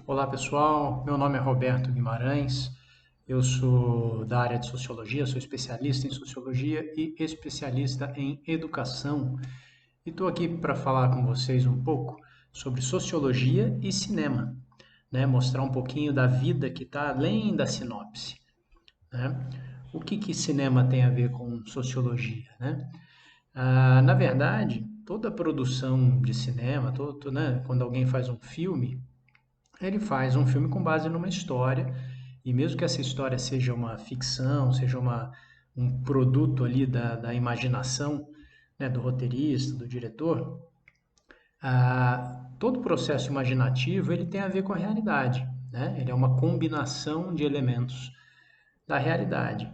Olá pessoal, meu nome é Roberto Guimarães, eu sou da área de Sociologia, sou especialista em Sociologia e especialista em Educação e estou aqui para falar com vocês um pouco sobre Sociologia e Cinema, né? Mostrar um pouquinho da vida que está além da sinopse, né? O que cinema tem a ver com Sociologia, né? Na verdade, toda produção de cinema, né, quando alguém faz um filme, ele faz um filme com base numa história, e mesmo que essa história seja uma ficção, seja um produto ali da imaginação, né, do roteirista, do diretor, todo processo imaginativo ele tem a ver com a realidade, né? Ele é uma combinação de elementos da realidade.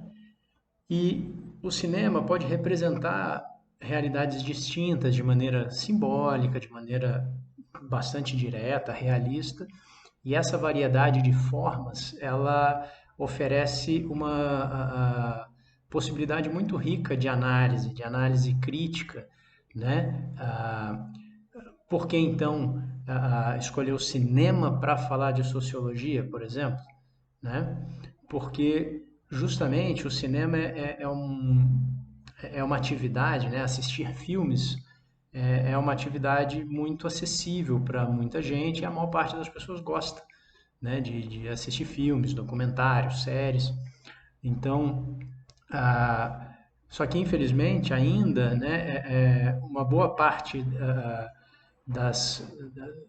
E o cinema pode representar realidades distintas de maneira simbólica, de maneira bastante direta, realista, e essa variedade de formas, ela oferece uma possibilidade muito rica de análise crítica, né? Por que então escolher o cinema para falar de sociologia, por exemplo, né? Porque justamente o cinema é uma atividade, né? Assistir filmes é uma atividade muito acessível para muita gente e a maior parte das pessoas gosta, né? De assistir filmes, documentários, séries. Então, ah, só que infelizmente ainda, né? Uma boa parte das,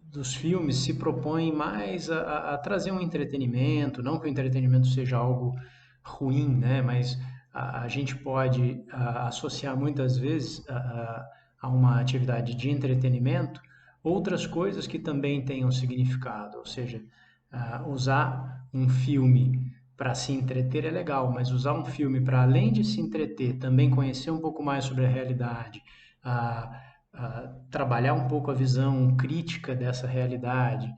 dos filmes se propõe mais a trazer um entretenimento, não que o entretenimento seja algo ruim, né? Mas a gente pode associar muitas vezes a uma atividade de entretenimento outras coisas que também tenham significado, ou seja, usar um filme para se entreter é legal, mas usar um filme para além de se entreter, também conhecer um pouco mais sobre a realidade, trabalhar um pouco a visão crítica dessa realidade,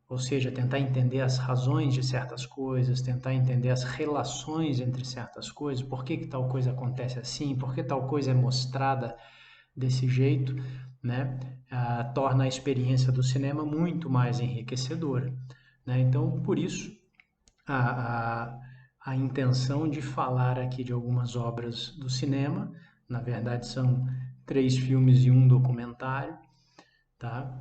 ou seja, tentar entender as razões de certas coisas, tentar entender as relações entre certas coisas, por que que tal coisa acontece assim, por que tal coisa é mostrada desse jeito, né? Torna a experiência do cinema muito mais enriquecedora, né? Então, por isso, a, a, a intenção de falar aqui de algumas obras do cinema, na verdade são três filmes e um documentário, tá?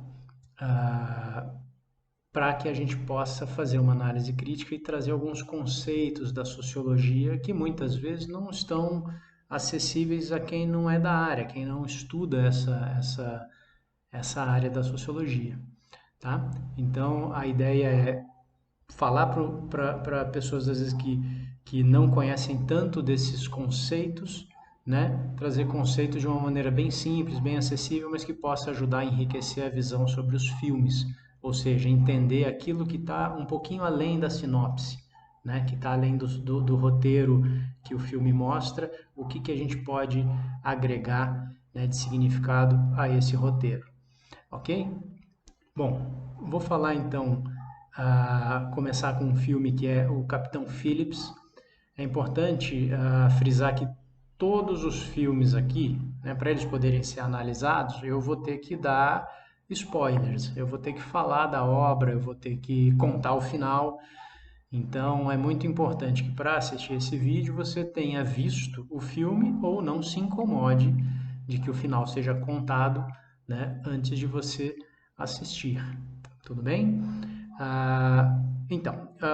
Para que a gente possa fazer uma análise crítica e trazer alguns conceitos da sociologia que muitas vezes não estão acessíveis a quem não é da área, quem não estuda essa área da sociologia, tá? Então a ideia é falar para pessoas às vezes que não conhecem tanto desses conceitos, né? Trazer conceitos de uma maneira bem simples, bem acessível, mas que possa ajudar a enriquecer a visão sobre os filmes, ou seja, entender aquilo que está um pouquinho além da sinopse, né? Que está além do roteiro que o filme mostra, o que a gente pode agregar, né, de significado a esse roteiro, ok? Bom, vou falar então, começar com um filme que é o Capitão Phillips. É importante frisar que todos os filmes aqui, né, para eles poderem ser analisados, eu vou ter que dar spoilers, eu vou ter que falar da obra, eu vou ter que contar o final. Então é muito importante que para assistir esse vídeo você tenha visto o filme ou não se incomode de que o final seja contado, né, antes de você assistir. Tudo bem?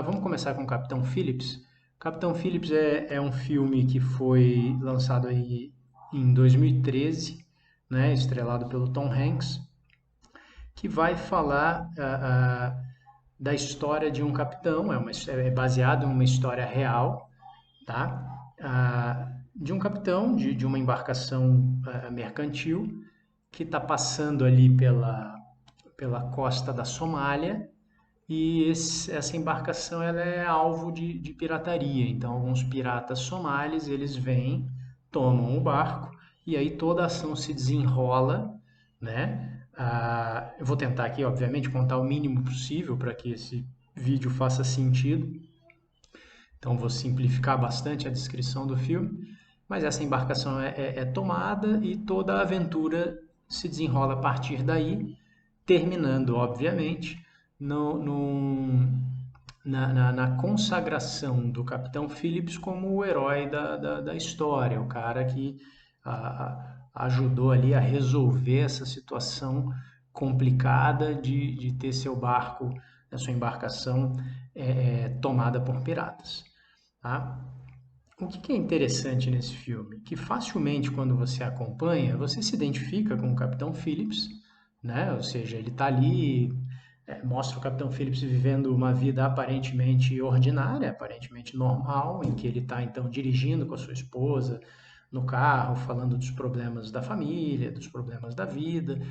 Vamos começar com Capitão Phillips. Capitão Phillips é um filme que foi lançado aí em 2013, né, estrelado pelo Tom Hanks, que vai falar da história de um capitão, é baseado em uma história real, tá? De um capitão de uma embarcação mercantil que está passando ali pela costa da Somália e essa embarcação ela é alvo de pirataria. Então, alguns piratas somalis eles vêm, tomam o barco e aí toda a ação se desenrola, né? Eu vou tentar aqui, obviamente, contar o mínimo possível para que esse vídeo faça sentido. Então, vou simplificar bastante a descrição do filme, mas essa embarcação é tomada e toda a aventura se desenrola a partir daí, terminando, obviamente, no, na consagração do Capitão Phillips como o herói da história, o cara que ajudou ali a resolver essa situação complicada de ter seu barco, a sua embarcação tomada por piratas. Tá? O que é interessante nesse filme? Que facilmente, quando você acompanha, você se identifica com o Capitão Phillips, né? Ou seja, ele está ali, mostra o Capitão Phillips vivendo uma vida aparentemente ordinária, aparentemente normal, em que ele está então dirigindo com a sua esposa no carro, falando dos problemas da família, dos problemas da vida.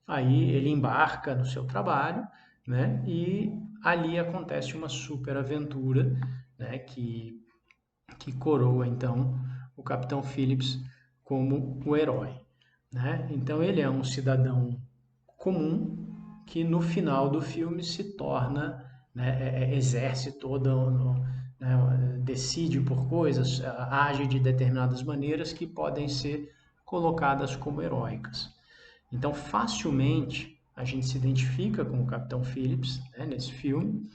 Aí ele embarca no seu trabalho, né? E ali acontece uma super aventura, né? Que coroa então o Capitão Phillips como o herói, né? Então ele é um cidadão comum que no final do filme se torna, né, exerce todo, né, decide por coisas, age de determinadas maneiras que podem ser colocadas como heróicas. Então facilmente a gente se identifica com o Capitão Phillips, né, nesse filme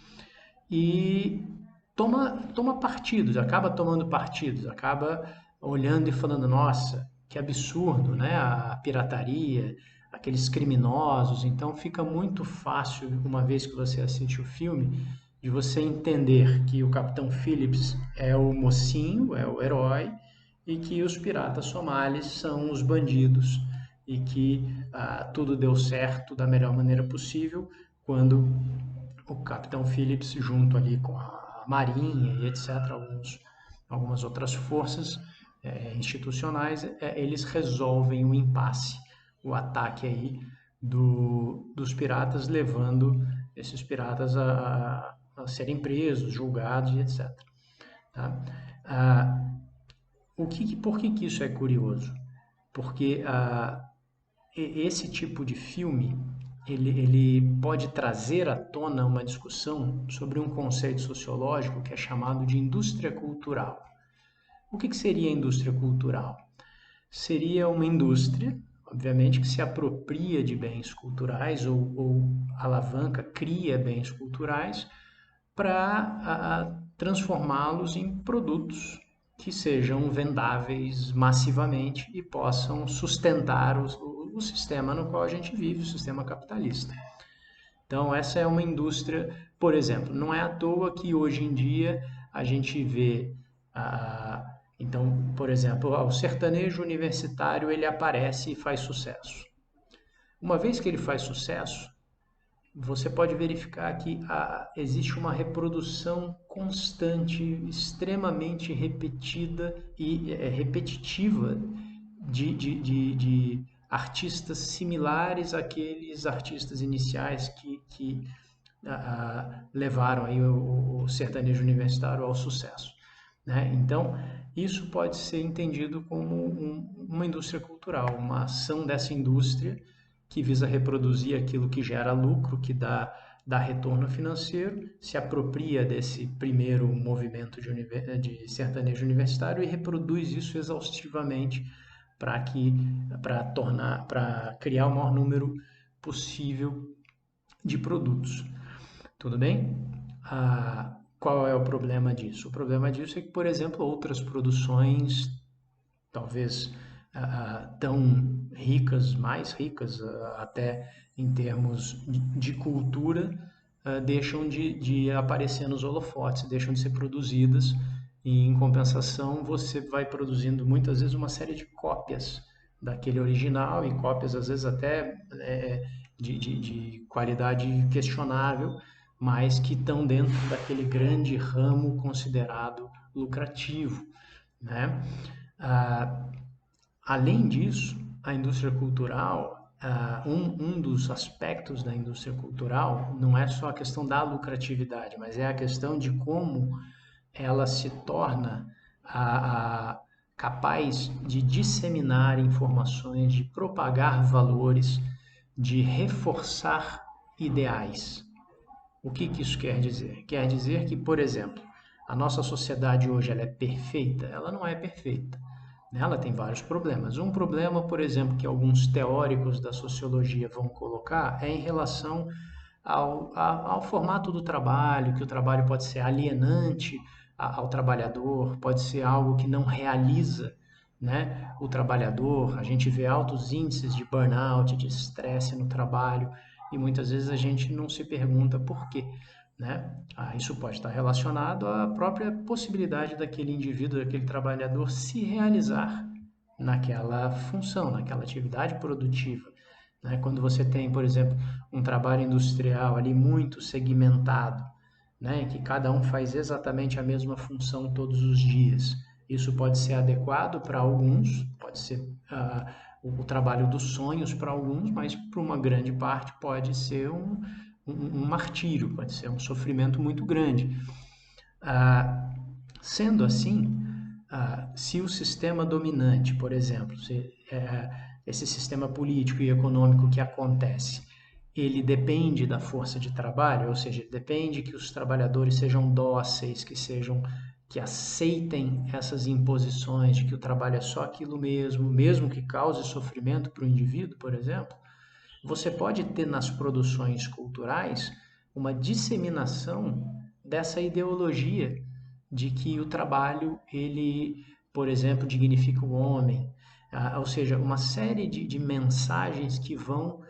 e toma partidos, acaba tomando partidos, acaba olhando e falando, nossa, que absurdo, né? A pirataria, aqueles criminosos. Então fica muito fácil, uma vez que você assiste o filme, de você entender que o Capitão Phillips é o mocinho, é o herói, e que os piratas somalis são os bandidos, e que tudo deu certo da melhor maneira possível quando o Capitão Phillips, junto ali com a Marinha e etc., algumas outras forças institucionais, eles resolvem o impasse, o ataque aí dos piratas, levando esses piratas a serem presos, julgados e etc. Tá? Ah, por que isso é curioso? Porque esse tipo de filme ele pode trazer à tona uma discussão sobre um conceito sociológico que é chamado de indústria cultural. O que seria a indústria cultural? Seria uma indústria, obviamente, que se apropria de bens culturais ou alavanca, cria bens culturais para transformá-los em produtos que sejam vendáveis massivamente e possam sustentar o sistema no qual a gente vive, o sistema capitalista. Então, essa é uma indústria, por exemplo, não é à toa que hoje em dia a gente vê, então, por exemplo, o sertanejo universitário ele aparece e faz sucesso. Uma vez que ele faz sucesso, você pode verificar que existe uma reprodução constante, extremamente repetida e repetitiva de artistas similares àqueles artistas iniciais que levaram aí o sertanejo universitário ao sucesso. Né? Então, isso pode ser entendido como uma indústria cultural, uma ação dessa indústria que visa reproduzir aquilo que gera lucro, que dá retorno financeiro, se apropria desse primeiro movimento de sertanejo universitário e reproduz isso exaustivamente para criar o maior número possível de produtos. Tudo bem? Qual é o problema disso? O problema disso é que, por exemplo, outras produções, talvez tão ricas, mais ricas até em termos de cultura, deixam de aparecer nos holofotes, deixam de ser produzidas e, em compensação, você vai produzindo muitas vezes uma série de cópias daquele original e cópias, às vezes, até de qualidade questionável, mas que estão dentro daquele grande ramo considerado lucrativo, né? Ah, Além disso, a indústria cultural, um dos aspectos da indústria cultural não é só a questão da lucratividade, mas é a questão de como ela se torna capaz de disseminar informações, de propagar valores, de reforçar ideais. O que isso quer dizer? Quer dizer que, por exemplo, a nossa sociedade hoje ela é perfeita? Ela não é perfeita. Né? Ela tem vários problemas. Um problema, por exemplo, que alguns teóricos da sociologia vão colocar é em relação ao formato do trabalho, que o trabalho pode ser alienante ao trabalhador, pode ser algo que não realiza, né, o trabalhador. A gente vê altos índices de burnout, de estresse no trabalho, e muitas vezes a gente não se pergunta por quê, né? Isso pode estar relacionado à própria possibilidade daquele indivíduo, daquele trabalhador se realizar naquela função, naquela atividade produtiva, né? Quando você tem, por exemplo, um trabalho industrial ali muito segmentado, né, em que cada um faz exatamente a mesma função todos os dias. Isso pode ser adequado para alguns, pode ser o trabalho dos sonhos para alguns, mas para uma grande parte pode ser um martírio, pode ser um sofrimento muito grande. Ah, Sendo assim, se o sistema dominante, por exemplo, esse sistema político e econômico que acontece, ele depende da força de trabalho, ou seja, depende que os trabalhadores sejam dóceis, que aceitem essas imposições de que o trabalho é só aquilo mesmo, mesmo que cause sofrimento para o indivíduo, por exemplo. Você pode ter nas produções culturais uma disseminação dessa ideologia de que o trabalho, ele, por exemplo, dignifica o homem, ou seja, uma série de mensagens que vão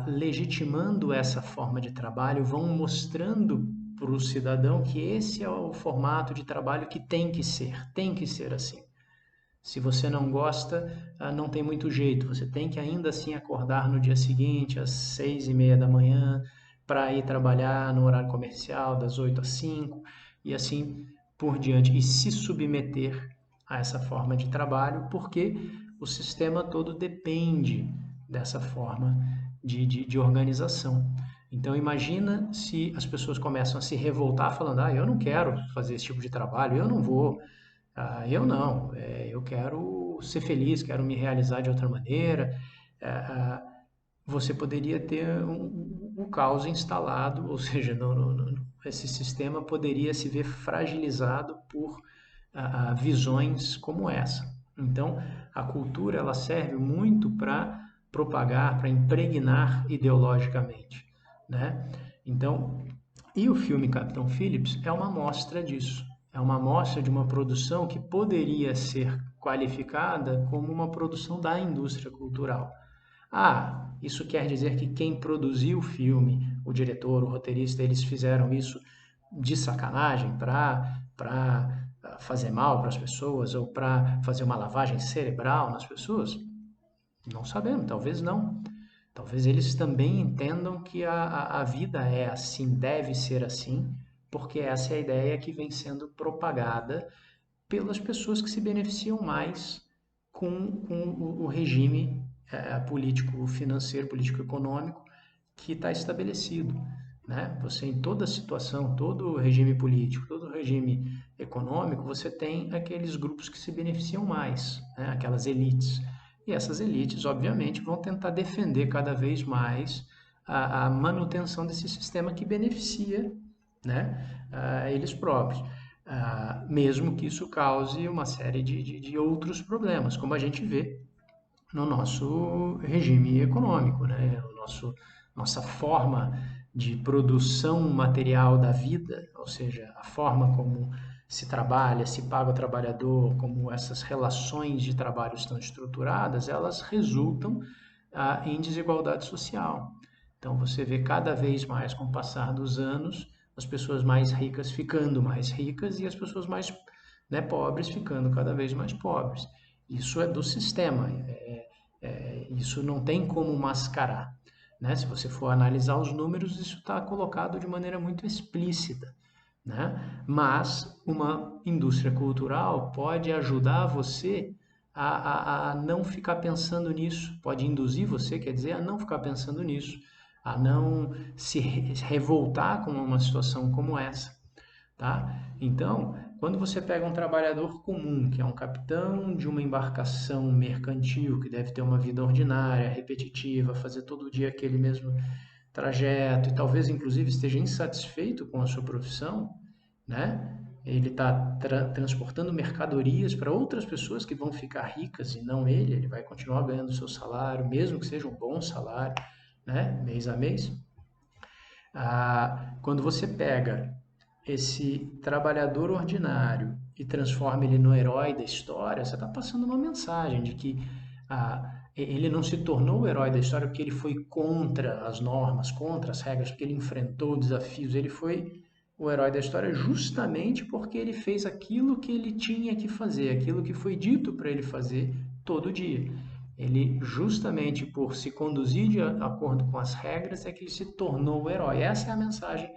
legitimando essa forma de trabalho, vão mostrando para o cidadão que esse é o formato de trabalho que tem que ser assim. Se você não gosta, não tem muito jeito. Você tem que ainda assim acordar no dia seguinte, às 6:30 da manhã, para ir trabalhar no horário comercial, das 8 às 5, e assim por diante. E se submeter a essa forma de trabalho, porque o sistema todo depende dessa forma de organização. Então imagina se as pessoas começam a se revoltar falando, eu não quero fazer esse tipo de trabalho, eu não vou. Eu não, eu quero ser feliz, quero me realizar de outra maneira. Você poderia ter um caos instalado, ou seja, esse sistema poderia se ver fragilizado por visões como essa. Então, a cultura ela serve muito para propagar, para impregnar ideologicamente, né? Então, e o filme Capitão Phillips é uma amostra disso. É uma amostra de uma produção que poderia ser qualificada como uma produção da indústria cultural. Isso quer dizer que quem produziu o filme, o diretor, o roteirista, eles fizeram isso de sacanagem para fazer mal para as pessoas ou para fazer uma lavagem cerebral nas pessoas? Não sabemos, talvez não. Talvez eles também entendam que a vida é assim, deve ser assim, porque essa é a ideia que vem sendo propagada pelas pessoas que se beneficiam mais com o regime político, financeiro, político econômico que está estabelecido. Né? Você, em toda situação, todo regime político, todo regime econômico, você tem aqueles grupos que se beneficiam mais, né? Aquelas elites. E essas elites, obviamente, vão tentar defender cada vez mais a manutenção desse sistema que beneficia, né, eles próprios. Mesmo que isso cause uma série de outros problemas, como a gente vê no nosso regime econômico, né? Nossa forma de produção material da vida, ou seja, a forma como se trabalha, se paga o trabalhador, como essas relações de trabalho estão estruturadas, elas resultam em desigualdade social. Então você vê cada vez mais, com o passar dos anos, as pessoas mais ricas ficando mais ricas e as pessoas mais, né, pobres ficando cada vez mais pobres. Isso é do sistema, isso não tem como mascarar. Né? Se você for analisar os números, isso está colocado de maneira muito explícita. Né? Mas uma indústria cultural pode ajudar você a não ficar pensando nisso, pode induzir você, quer dizer, a não ficar pensando nisso, a não se revoltar com uma situação como essa. Tá? Então, quando você pega um trabalhador comum, que é um capitão de uma embarcação mercantil, que deve ter uma vida ordinária, repetitiva, fazer todo dia aquele mesmo trajeto e talvez inclusive esteja insatisfeito com a sua profissão, né? Ele está transportando mercadorias para outras pessoas que vão ficar ricas e não ele, ele vai continuar ganhando o seu salário, mesmo que seja um bom salário, né? Mês a mês. Quando você pega esse trabalhador ordinário e transforma ele no herói da história, você está passando uma mensagem de que ele não se tornou o herói da história porque ele foi contra as normas, contra as regras, porque ele enfrentou desafios. Ele foi o herói da história justamente porque ele fez aquilo que ele tinha que fazer, aquilo que foi dito para ele fazer todo dia. Ele, justamente por se conduzir de acordo com as regras, é que ele se tornou o herói. Essa é a mensagem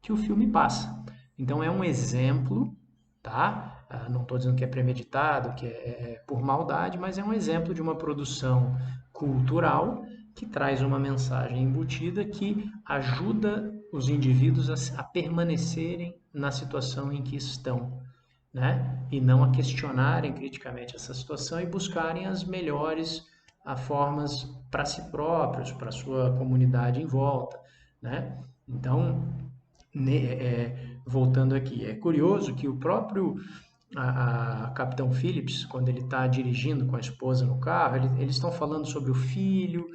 que o filme passa. Então é um exemplo, tá? Não estou dizendo que é premeditado, que é por maldade, mas é um exemplo de uma produção cultural que traz uma mensagem embutida que ajuda os indivíduos a permanecerem na situação em que estão, né? E não a questionarem criticamente essa situação e buscarem as melhores formas para si próprios, para a sua comunidade em volta, né? Então, voltando aqui, é curioso que o próprio Capitão Phillips, quando ele está dirigindo com a esposa no carro, eles estão falando sobre o filho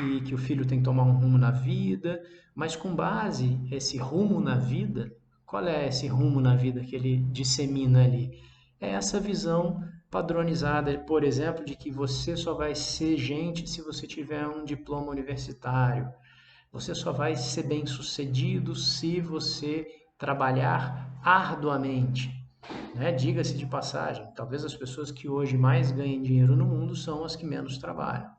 e que o filho tem que tomar um rumo na vida, mas com base esse rumo na vida, qual é esse rumo na vida que ele dissemina ali? É essa visão padronizada, por exemplo, de que você só vai ser gente se você tiver um diploma universitário. Você só vai ser bem-sucedido se você trabalhar arduamente, né? Diga-se de passagem, talvez as pessoas que hoje mais ganhem dinheiro no mundo são as que menos trabalham,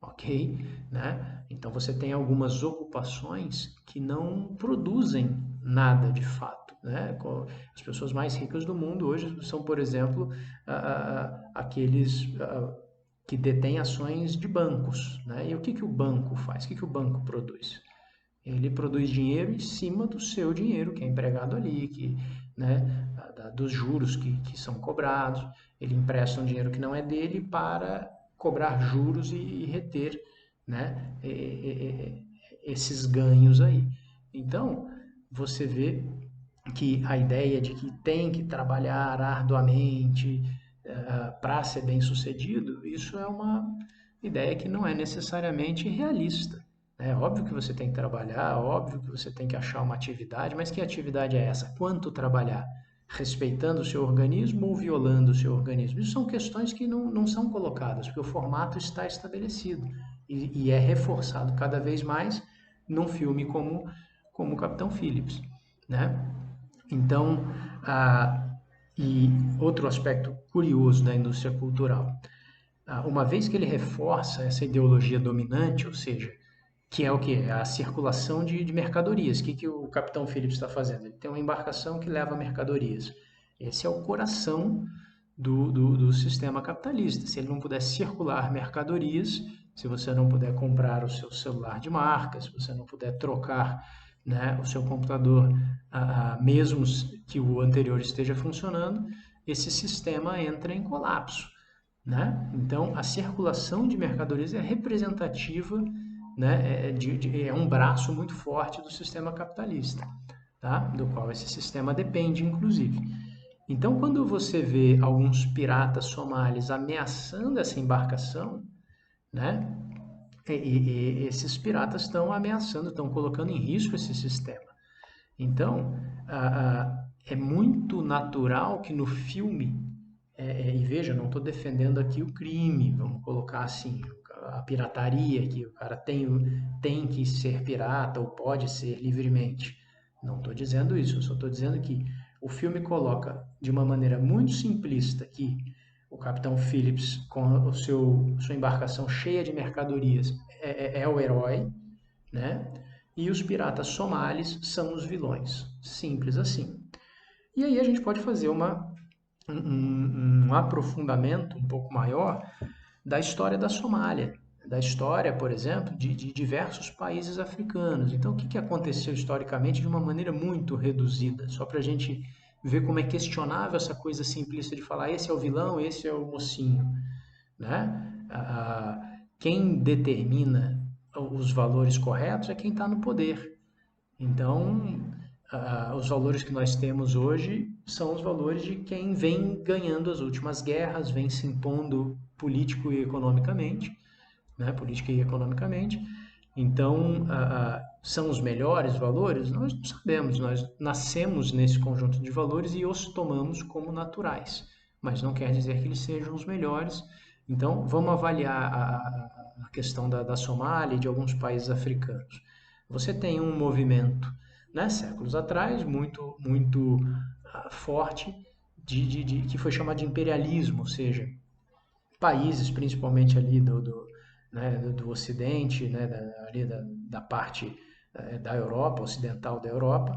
ok? Né? Então você tem algumas ocupações que não produzem nada de fato, né? As pessoas mais ricas do mundo hoje são, por exemplo, aqueles que detêm ações de bancos, né? E o que que o banco faz? O que que o banco produz? Ele produz dinheiro em cima do seu dinheiro, que é empregado ali, né, dos juros que são cobrados. Ele empresta um dinheiro que não é dele para cobrar juros e reter, né, esses ganhos aí. Então, você vê que a ideia de que tem que trabalhar arduamente para ser bem sucedido, isso é uma ideia que não é necessariamente realista. É óbvio que você tem que trabalhar, óbvio que você tem que achar uma atividade, mas que atividade é essa? Quanto trabalhar? Respeitando o seu organismo ou violando o seu organismo? Isso são questões que não são colocadas, porque o formato está estabelecido e é reforçado cada vez mais num filme como o Capitão Phillips, né? Então, e outro aspecto curioso da indústria cultural, uma vez que ele reforça essa ideologia dominante, ou seja, que é o que? A circulação de mercadorias. O que o Capitão Phillips está fazendo? Ele tem uma embarcação que leva mercadorias. Esse é o coração do sistema capitalista. Se ele não puder circular mercadorias, se você não puder comprar o seu celular de marca, se você não puder trocar, né, o seu computador, mesmo que o anterior esteja funcionando, esse sistema entra em colapso, né? Então, a circulação de mercadorias é representativa, né, é um braço muito forte do sistema capitalista, tá? Do qual esse sistema depende, inclusive. Então, quando você vê alguns piratas somalis ameaçando essa embarcação, né, esses piratas estão ameaçando, estão colocando em risco esse sistema. Então, é muito natural que no filme, e veja, não estou defendendo aqui o crime, vamos colocar assim, a pirataria, que o cara tem que ser pirata ou pode ser livremente. Não estou dizendo isso, eu só estou dizendo que o filme coloca de uma maneira muito simplista que o Capitão Phillips, com sua embarcação cheia de mercadorias, é o herói, né? E os piratas somalis são os vilões. Simples assim. E aí a gente pode fazer um aprofundamento um pouco maior da história da Somália, da história, por exemplo, de diversos países africanos. Então, o que aconteceu historicamente de uma maneira muito reduzida, só para a gente ver como é questionável essa coisa simplista de falar esse é o vilão, esse é o mocinho, né? Quem determina os valores corretos é quem está no poder. Então, os valores que nós temos hoje são os valores de quem vem ganhando as últimas guerras, vem se impondo político e economicamente, né? Política e economicamente. Então, são os melhores valores? Nós não sabemos, nós nascemos nesse conjunto de valores e os tomamos como naturais, mas não quer dizer que eles sejam os melhores. Então, vamos avaliar a questão da Somália e de alguns países africanos. Você tem um movimento, né, séculos atrás, muito forte, que foi chamado de imperialismo, ou seja, países, principalmente ali né, do Ocidente, né, ali da parte da Europa, ocidental da Europa,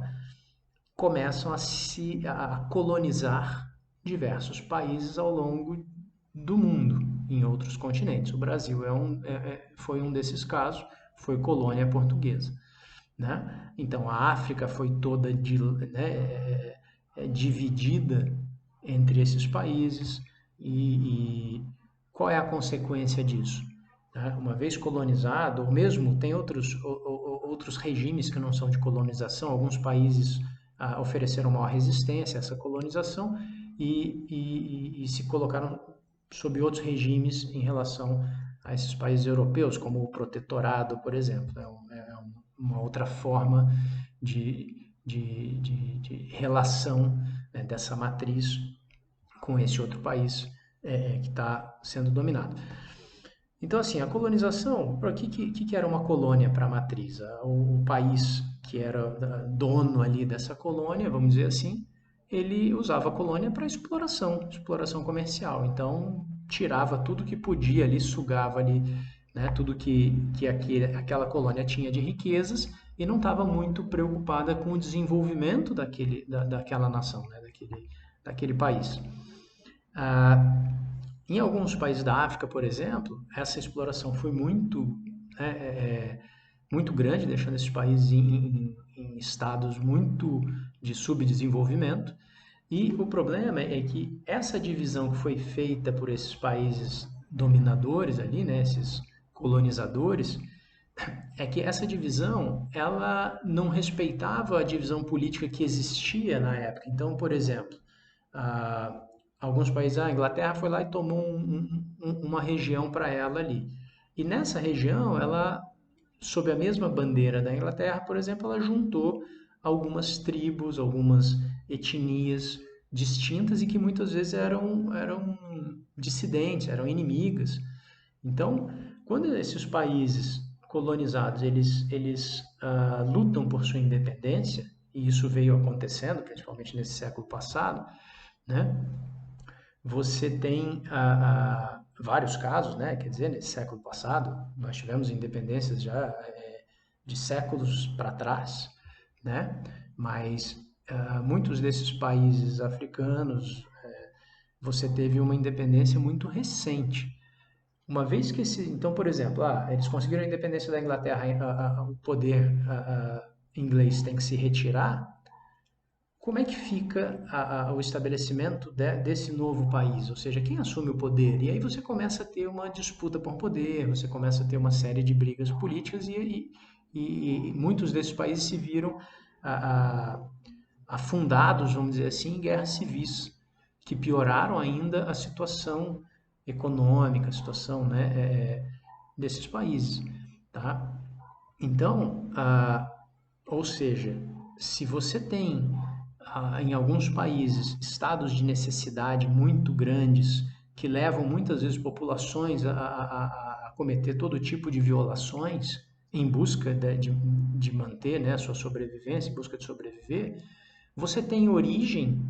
começam a colonizar diversos países ao longo do mundo, em outros continentes. O Brasil foi um desses casos, foi colônia portuguesa. Né? Então a África foi toda dividida entre esses países e qual é a consequência disso? Né? Uma vez colonizado, ou mesmo tem outros regimes que não são de colonização, alguns países ofereceram maior resistência a essa colonização e se colocaram sob outros regimes em relação a esses países europeus, como o protetorado, por exemplo. Uma outra forma de relação, né, dessa matriz com esse outro país que está sendo dominado. Então, assim, a colonização, para que era uma colônia para a matriz? O país que era dono ali dessa colônia, vamos dizer assim, ele usava a colônia para exploração comercial. Então, tirava tudo que podia ali, sugava ali, né, tudo que aquela colônia tinha de riquezas e não estava muito preocupada com o desenvolvimento daquela nação, né, daquele país. Ah, em alguns países da África, por exemplo, essa exploração foi né, muito grande, deixando esses países em estados muito de subdesenvolvimento. E o problema é que essa divisão que foi feita por esses países dominadores ali, né, esses colonizadores, é que essa divisão ela não respeitava a divisão política que existia na época. Então, por exemplo, ah, alguns países, a Inglaterra foi lá e tomou uma região para ela ali. E nessa região, ela, sob a mesma bandeira da Inglaterra, por exemplo, ela juntou algumas tribos, algumas etnias distintas e que muitas vezes eram dissidentes, eram inimigas. Então, quando esses países colonizados eles lutam por sua independência, e isso veio acontecendo, principalmente nesse século passado, né? Você tem vários casos, né? Quer dizer, nesse século passado, nós tivemos independências já de séculos para trás, né? Mas muitos desses países africanos, você teve uma independência muito recente. Uma vez que então, por exemplo, eles conseguiram a independência da Inglaterra, o poder inglês tem que se retirar. Como é que fica o estabelecimento desse novo país? Ou seja, quem assume o poder? E aí você começa a ter uma disputa por poder, você começa a ter uma série de brigas políticas e muitos desses países se viram afundados, vamos dizer assim, em guerras civis, que pioraram ainda a situação econômica, a situação, né, desses países, tá? Então, ou seja, se você tem em alguns países estados de necessidade muito grandes que levam muitas vezes populações a cometer todo tipo de violações em busca de manter, né, a sua sobrevivência, em busca de sobreviver, você tem origem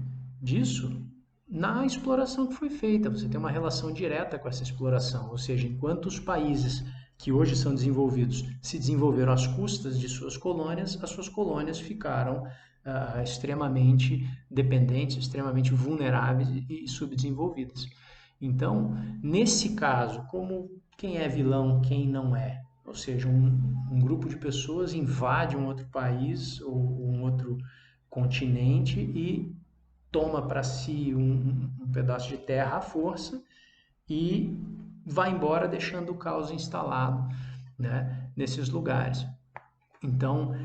disso na exploração que foi feita. Você tem uma relação direta com essa exploração, ou seja, enquanto os países que hoje são desenvolvidos se desenvolveram às custas de suas colônias, as suas colônias ficaram extremamente dependentes, extremamente vulneráveis e subdesenvolvidas. Então, nesse caso, como quem é vilão, quem não é? Ou seja, um grupo de pessoas invade um outro país ou um outro continente e toma para si um pedaço de terra à força e vai embora deixando o caos instalado, né, nesses lugares. Então,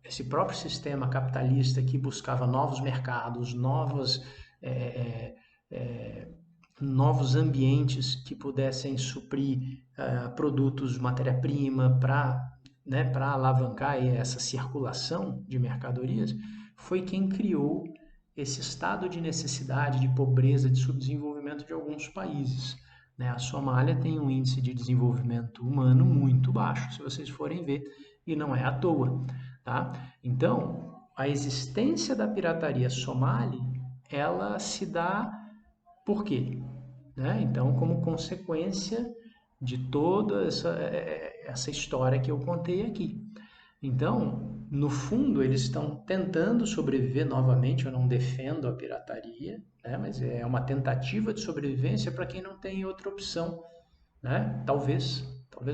esse próprio sistema capitalista que buscava novos mercados, novas é, é, novos ambientes que pudessem suprir produtos, matéria-prima para, né, para alavancar essa circulação de mercadorias, foi quem criou esse estado de necessidade, de pobreza, de subdesenvolvimento de alguns países. Né? A Somália tem um índice de desenvolvimento humano muito baixo, se vocês forem ver, e não é à toa. Tá? Então, a existência da pirataria somali, ela se dá por quê? Né? Então, como consequência de toda essa história que eu contei aqui. Então, no fundo, eles estão tentando sobreviver novamente. Eu não defendo a pirataria, né? Mas é uma tentativa de sobrevivência para quem não tem outra opção. Né? Talvez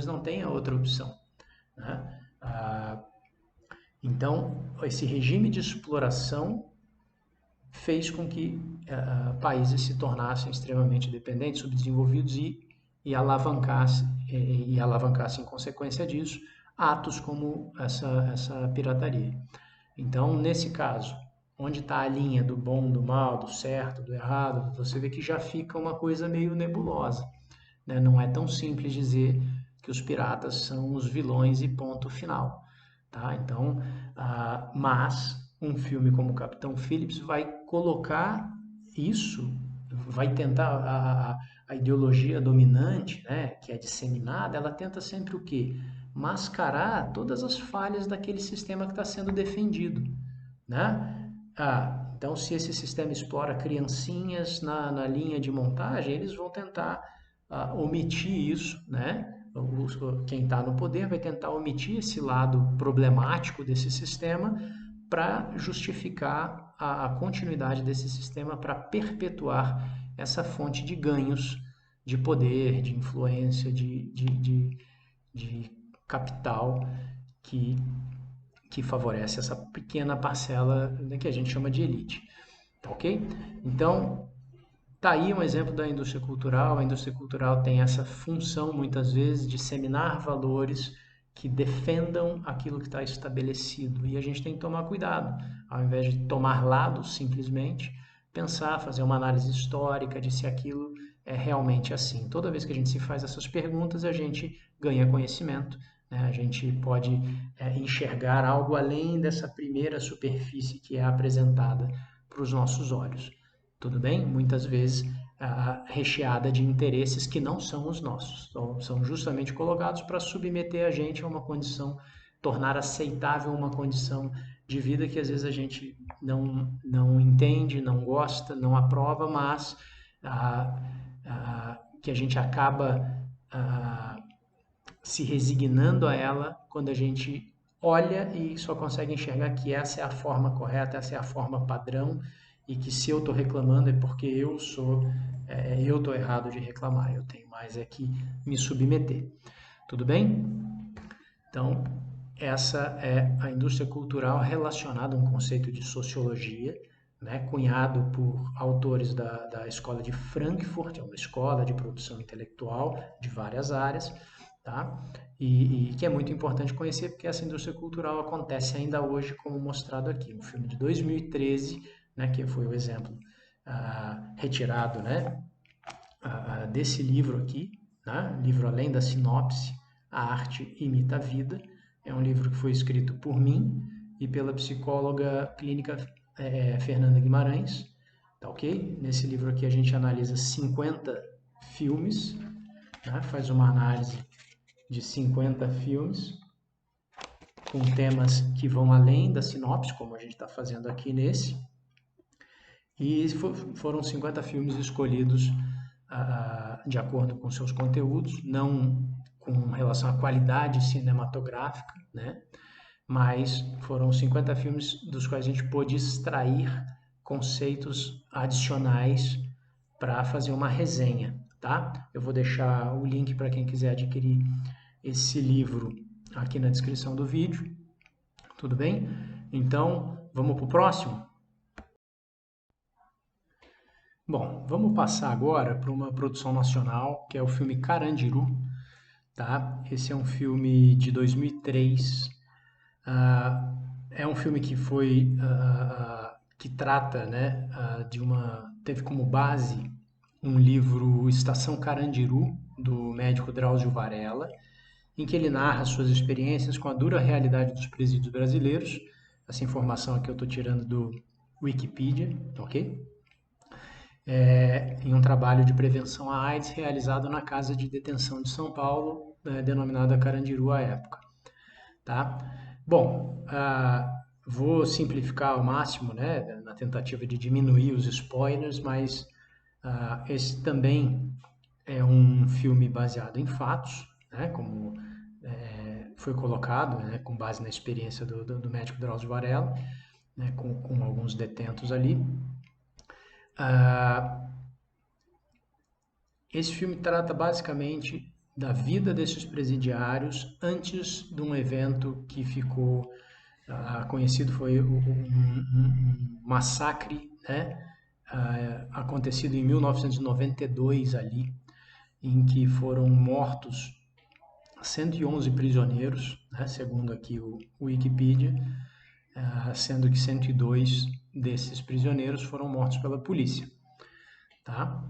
não tenha outra opção. Né? Então, esse regime de exploração fez com que países se tornassem extremamente dependentes, subdesenvolvidos e alavancasse em consequência disso atos como essa pirataria. Então, nesse caso, onde está a linha do bom, do mal, do certo, do errado, você vê que já fica uma coisa meio nebulosa. Né? Não é tão simples dizer que os piratas são os vilões e ponto final. Tá? Então, mas um filme como Capitão Phillips vai colocar isso, vai tentar a ideologia dominante, né, que é disseminada, ela tenta sempre o quê? Mascarar todas as falhas daquele sistema que está sendo defendido, né? Então, se esse sistema explora criancinhas na linha de montagem, eles vão tentar omitir isso, né? Quem está no poder vai tentar omitir esse lado problemático desse sistema para justificar a continuidade desse sistema, para perpetuar essa fonte de ganhos de poder, de influência, de capital que, que favorece essa pequena parcela, né, que a gente chama de elite. Tá ok? Então, tá aí um exemplo da indústria cultural. A indústria cultural tem essa função, muitas vezes, de disseminar valores que defendam aquilo que está estabelecido. E a gente tem que tomar cuidado, ao invés de tomar lado simplesmente, pensar, fazer uma análise histórica de se aquilo é realmente assim. Toda vez que a gente se faz essas perguntas, a gente ganha conhecimento, né? A gente pode enxergar algo além dessa primeira superfície que é apresentada para os nossos olhos. Tudo bem? Muitas vezes recheada de interesses que não são os nossos. Então, são justamente colocados para submeter a gente a uma condição, tornar aceitável uma condição de vida que às vezes a gente não entende, não gosta, não aprova, mas que a gente acaba se resignando a ela quando a gente olha e só consegue enxergar que essa é a forma correta, essa é a forma padrão, e que se eu estou reclamando é porque eu estou errado de reclamar, eu tenho mais é que me submeter. Tudo bem? Então, essa é a indústria cultural relacionada a um conceito de sociologia, né, cunhado por autores da Escola de Frankfurt, é uma escola de produção intelectual de várias áreas, tá? E que é muito importante conhecer porque essa indústria cultural acontece ainda hoje, como mostrado aqui. Um filme de 2013, né, que foi o exemplo retirado, né, desse livro aqui, né, livro Além da Sinopse, A Arte Imita a Vida. É um livro que foi escrito por mim e pela psicóloga clínica Fernanda Guimarães, tá ok? Nesse livro aqui a gente analisa 50 filmes, né, faz uma análise de 50 filmes com temas que vão além da sinopse, como a gente está fazendo aqui nesse. E foram 50 filmes escolhidos de acordo com seus conteúdos, não com relação à qualidade cinematográfica, né? Mas foram 50 filmes dos quais a gente pôde extrair conceitos adicionais para fazer uma resenha, tá? Eu vou deixar o link para quem quiser adquirir esse livro aqui na descrição do vídeo, tudo bem? Então, vamos para o próximo? Bom, vamos passar agora para uma produção nacional, que é o filme Carandiru, tá? Esse é um filme de 2003. É um filme que foi que trata, né, teve como base um livro Estação Carandiru, do médico Drauzio Varela, em que ele narra suas experiências com a dura realidade dos presídios brasileiros. Essa informação aqui eu estou tirando do Wikipedia, ok? Em um trabalho de prevenção à AIDS realizado na Casa de Detenção de São Paulo, denominada Carandiru à época. Tá? Bom, vou simplificar ao máximo, né, na tentativa de diminuir os spoilers, mas esse também é um filme baseado em fatos, né, como foi colocado, né, com base na experiência do médico Drauzio Varela, né, com alguns detentos ali. Esse filme trata basicamente da vida desses presidiários antes de um evento que ficou conhecido, foi um massacre, né, acontecido em 1992 ali, em que foram mortos 111 prisioneiros, né, segundo aqui o Wikipedia, sendo que 102 desses prisioneiros foram mortos pela polícia, tá?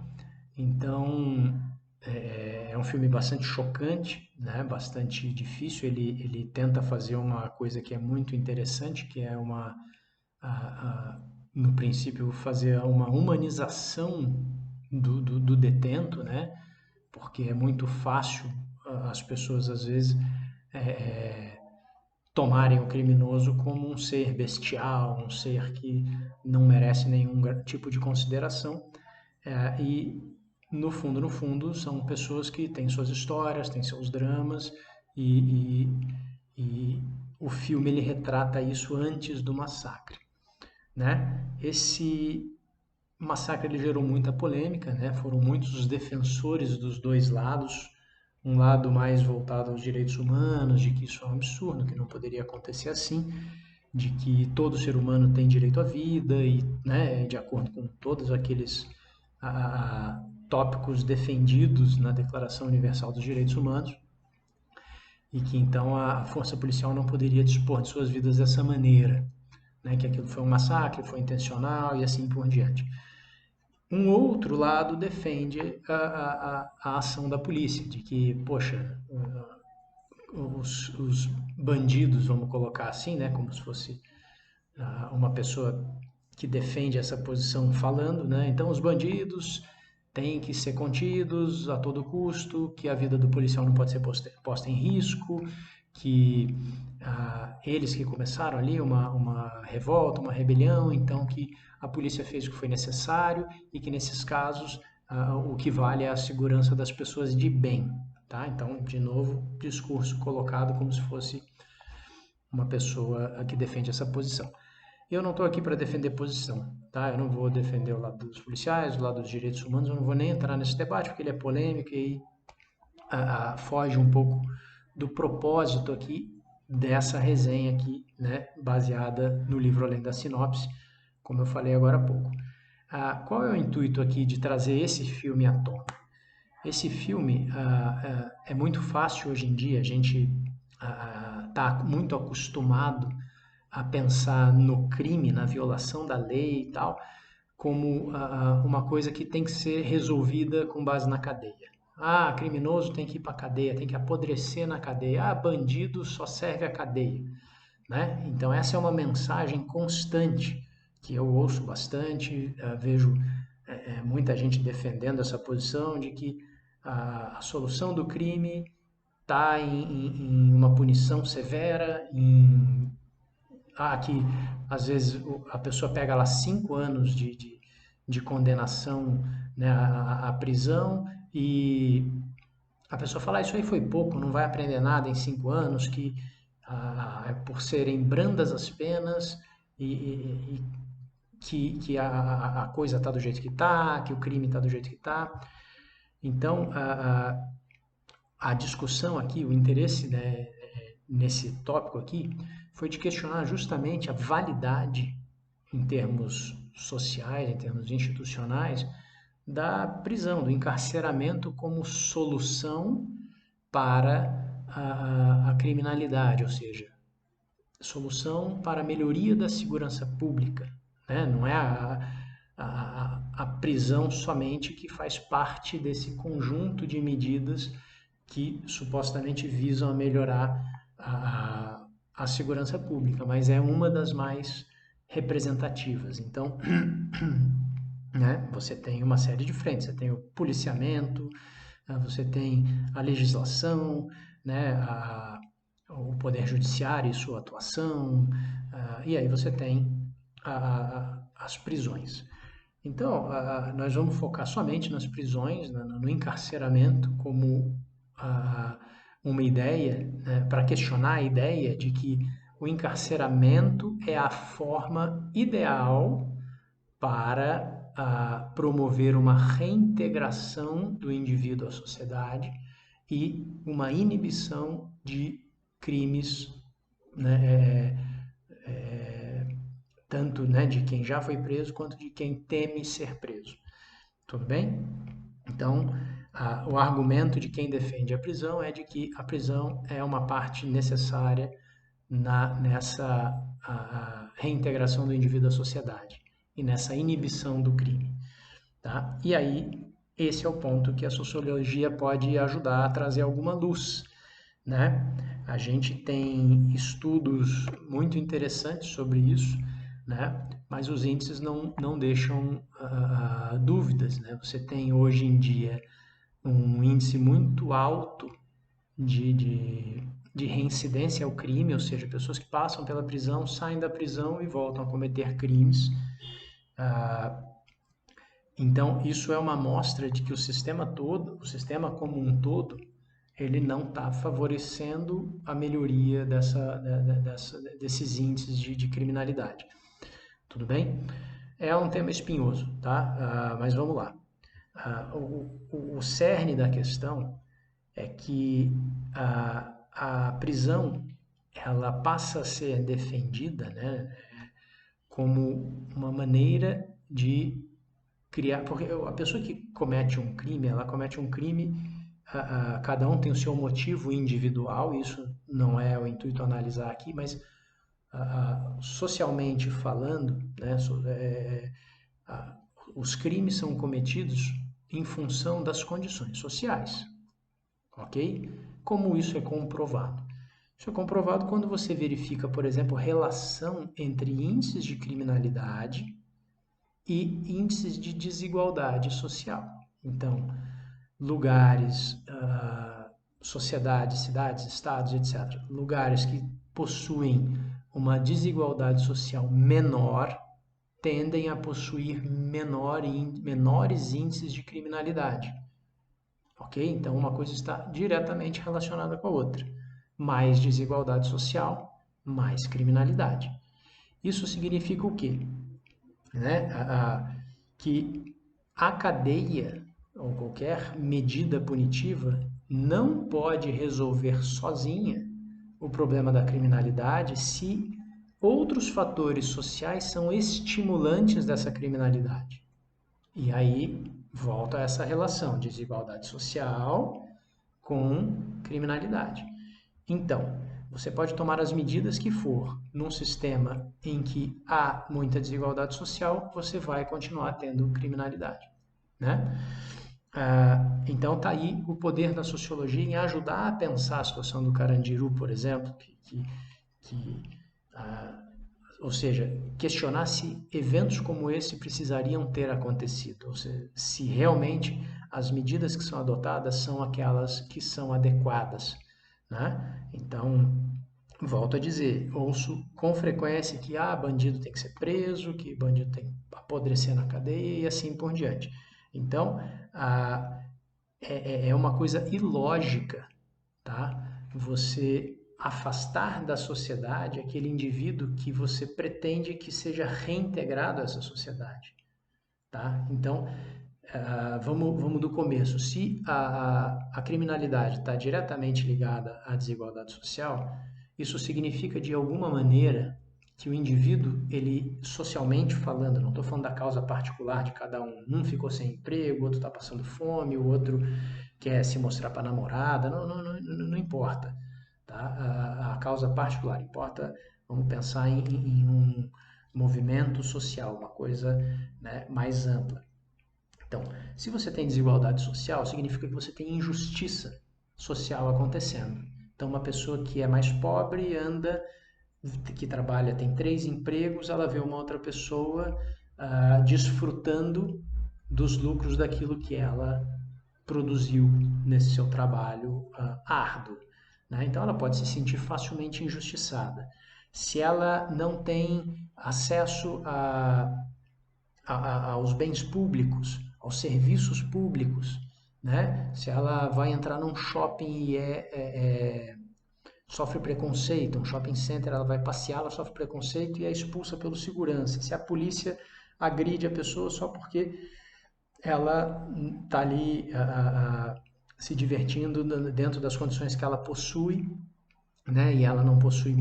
Então, é um filme bastante chocante, né? Bastante difícil. Ele tenta fazer uma coisa que é muito interessante, que é no princípio, fazer uma humanização do detento, né? Porque é muito fácil as pessoas, às vezes, tomarem o criminoso como um ser bestial, um ser que não merece nenhum tipo de consideração. E no fundo, são pessoas que têm suas histórias, têm seus dramas, e, e o filme ele retrata isso antes do massacre, né? Esse massacre ele gerou muita polêmica, né? Foram muitos os defensores dos dois lados, um lado mais voltado aos direitos humanos, de que isso é um absurdo, que não poderia acontecer assim, de que todo ser humano tem direito à vida e, né, de acordo com todos aqueles tópicos defendidos na Declaração Universal dos Direitos Humanos, e que então a força policial não poderia dispor de suas vidas dessa maneira, né, que aquilo foi um massacre, foi intencional e assim por diante. Um outro lado defende a ação da polícia, de que, poxa, os bandidos, vamos colocar assim, né, como se fosse uma pessoa que defende essa posição falando, né? Então os bandidos têm que ser contidos a todo custo, que a vida do policial não pode ser posta em risco, que eles que começaram ali uma revolta, uma rebelião, então que a polícia fez o que foi necessário e que nesses casos o que vale é a segurança das pessoas de bem, tá? Então, de novo, discurso colocado como se fosse uma pessoa que defende essa posição. Eu não estou aqui para defender posição, tá? Eu não vou defender o lado dos policiais, o lado dos direitos humanos, eu não vou nem entrar nesse debate porque ele é polêmico e foge um pouco do propósito aqui dessa resenha aqui, né? Baseada no livro Além da Sinopse, como eu falei agora há pouco. Qual é o intuito aqui de trazer esse filme à tona? Esse filme é muito fácil hoje em dia, a gente está muito acostumado a pensar no crime, na violação da lei e tal, como uma coisa que tem que ser resolvida com base na cadeia. Criminoso tem que ir para a cadeia, tem que apodrecer na cadeia. Bandido só serve a cadeia, né? Então essa é uma mensagem constante que eu ouço bastante, vejo muita gente defendendo essa posição de que a solução do crime está em uma punição severa, que às vezes a pessoa pega lá 5 anos de condenação, né, à prisão, e a pessoa fala, isso aí foi pouco, não vai aprender nada em 5 anos, que por serem brandas as penas e que a coisa está do jeito que está, que o crime está do jeito que está. Então, a discussão aqui, o interesse, né, nesse tópico aqui, foi de questionar justamente a validade, em termos sociais, em termos institucionais, da prisão, do encarceramento como solução para a criminalidade, ou seja, solução para a melhoria da segurança pública, né? Não é a prisão somente que faz parte desse conjunto de medidas que supostamente visam a melhorar a segurança pública, mas é uma das mais representativas. Então, né, você tem uma série de frentes, você tem o policiamento, você tem a legislação, né, o poder judiciário e sua atuação, e aí você tem as prisões. Então, nós vamos focar somente nas prisões, no encarceramento, como uma ideia, né, para questionar a ideia de que o encarceramento é a forma ideal para promover uma reintegração do indivíduo à sociedade e uma inibição de crimes, né, tanto, né, de quem já foi preso quanto de quem teme ser preso. Tudo bem? Então, o argumento de quem defende a prisão é de que a prisão é uma parte necessária nessa reintegração do indivíduo à sociedade e nessa inibição do crime. Tá? E aí, esse é o ponto que a sociologia pode ajudar a trazer alguma luz. Né? A gente tem estudos muito interessantes sobre isso, né? Mas os índices não deixam dúvidas. Né? Você tem hoje em dia um índice muito alto de reincidência ao crime, ou seja, pessoas que passam pela prisão, saem da prisão e voltam a cometer crimes. Então, isso é uma amostra de que o sistema todo, o sistema como um todo, ele não está favorecendo a melhoria desses índices de criminalidade. Tudo bem? É um tema espinhoso, tá? Mas vamos lá. O cerne da questão é que a prisão ela passa a ser defendida, né, como uma maneira de criar, porque a pessoa que comete um crime, ela comete um crime, cada um tem o seu motivo individual, isso não é o intuito analisar aqui, mas socialmente falando, né, os crimes são cometidos em função das condições sociais, ok? Como isso é comprovado? Isso é comprovado quando você verifica, por exemplo, relação entre índices de criminalidade e índices de desigualdade social. Então, lugares, sociedades, cidades, estados, etc. Lugares que possuem uma desigualdade social menor tendem a possuir menores índices de criminalidade. Ok? Então, uma coisa está diretamente relacionada com a outra. Mais desigualdade social, mais criminalidade. Isso significa o quê? Né? Que a cadeia ou qualquer medida punitiva não pode resolver sozinha o problema da criminalidade se outros fatores sociais são estimulantes dessa criminalidade. E aí volta a essa relação, desigualdade social com criminalidade. Então, você pode tomar as medidas que for num sistema em que há muita desigualdade social, você vai continuar tendo criminalidade, né? Então tá aí o poder da sociologia em ajudar a pensar a situação do Carandiru, por exemplo, ou seja, questionar se eventos como esse precisariam ter acontecido, ou seja, se realmente as medidas que são adotadas são aquelas que são adequadas, né? Então, volto a dizer, ouço com frequência que bandido tem que ser preso, que bandido tem que apodrecer na cadeia e assim por diante. Então, é uma coisa ilógica, tá? Você afastar da sociedade aquele indivíduo que você pretende que seja reintegrado a essa sociedade, tá? Então, vamos do começo. Se a criminalidade está diretamente ligada à desigualdade social, isso significa de alguma maneira que o indivíduo, ele socialmente falando, não estou falando da causa particular de cada um ficou sem emprego, o outro está passando fome, o outro quer se mostrar para a namorada, não importa, tá? A causa particular importa, vamos pensar em movimento social, uma coisa, né, mais ampla. Então, se você tem desigualdade social, significa que você tem injustiça social acontecendo. Então, uma pessoa que é mais pobre anda, que trabalha, tem 3 empregos, ela vê uma outra pessoa desfrutando dos lucros daquilo que ela produziu nesse seu trabalho árduo. Né? Então, ela pode se sentir facilmente injustiçada. Se ela não tem acesso aos bens públicos, aos serviços públicos, né? Se ela vai entrar num shopping e sofre preconceito, um shopping center, ela vai passear, ela sofre preconceito e é expulsa pelo segurança. Se a polícia agride a pessoa só porque ela está ali se divertindo dentro das condições que ela possui, né? E ela não possui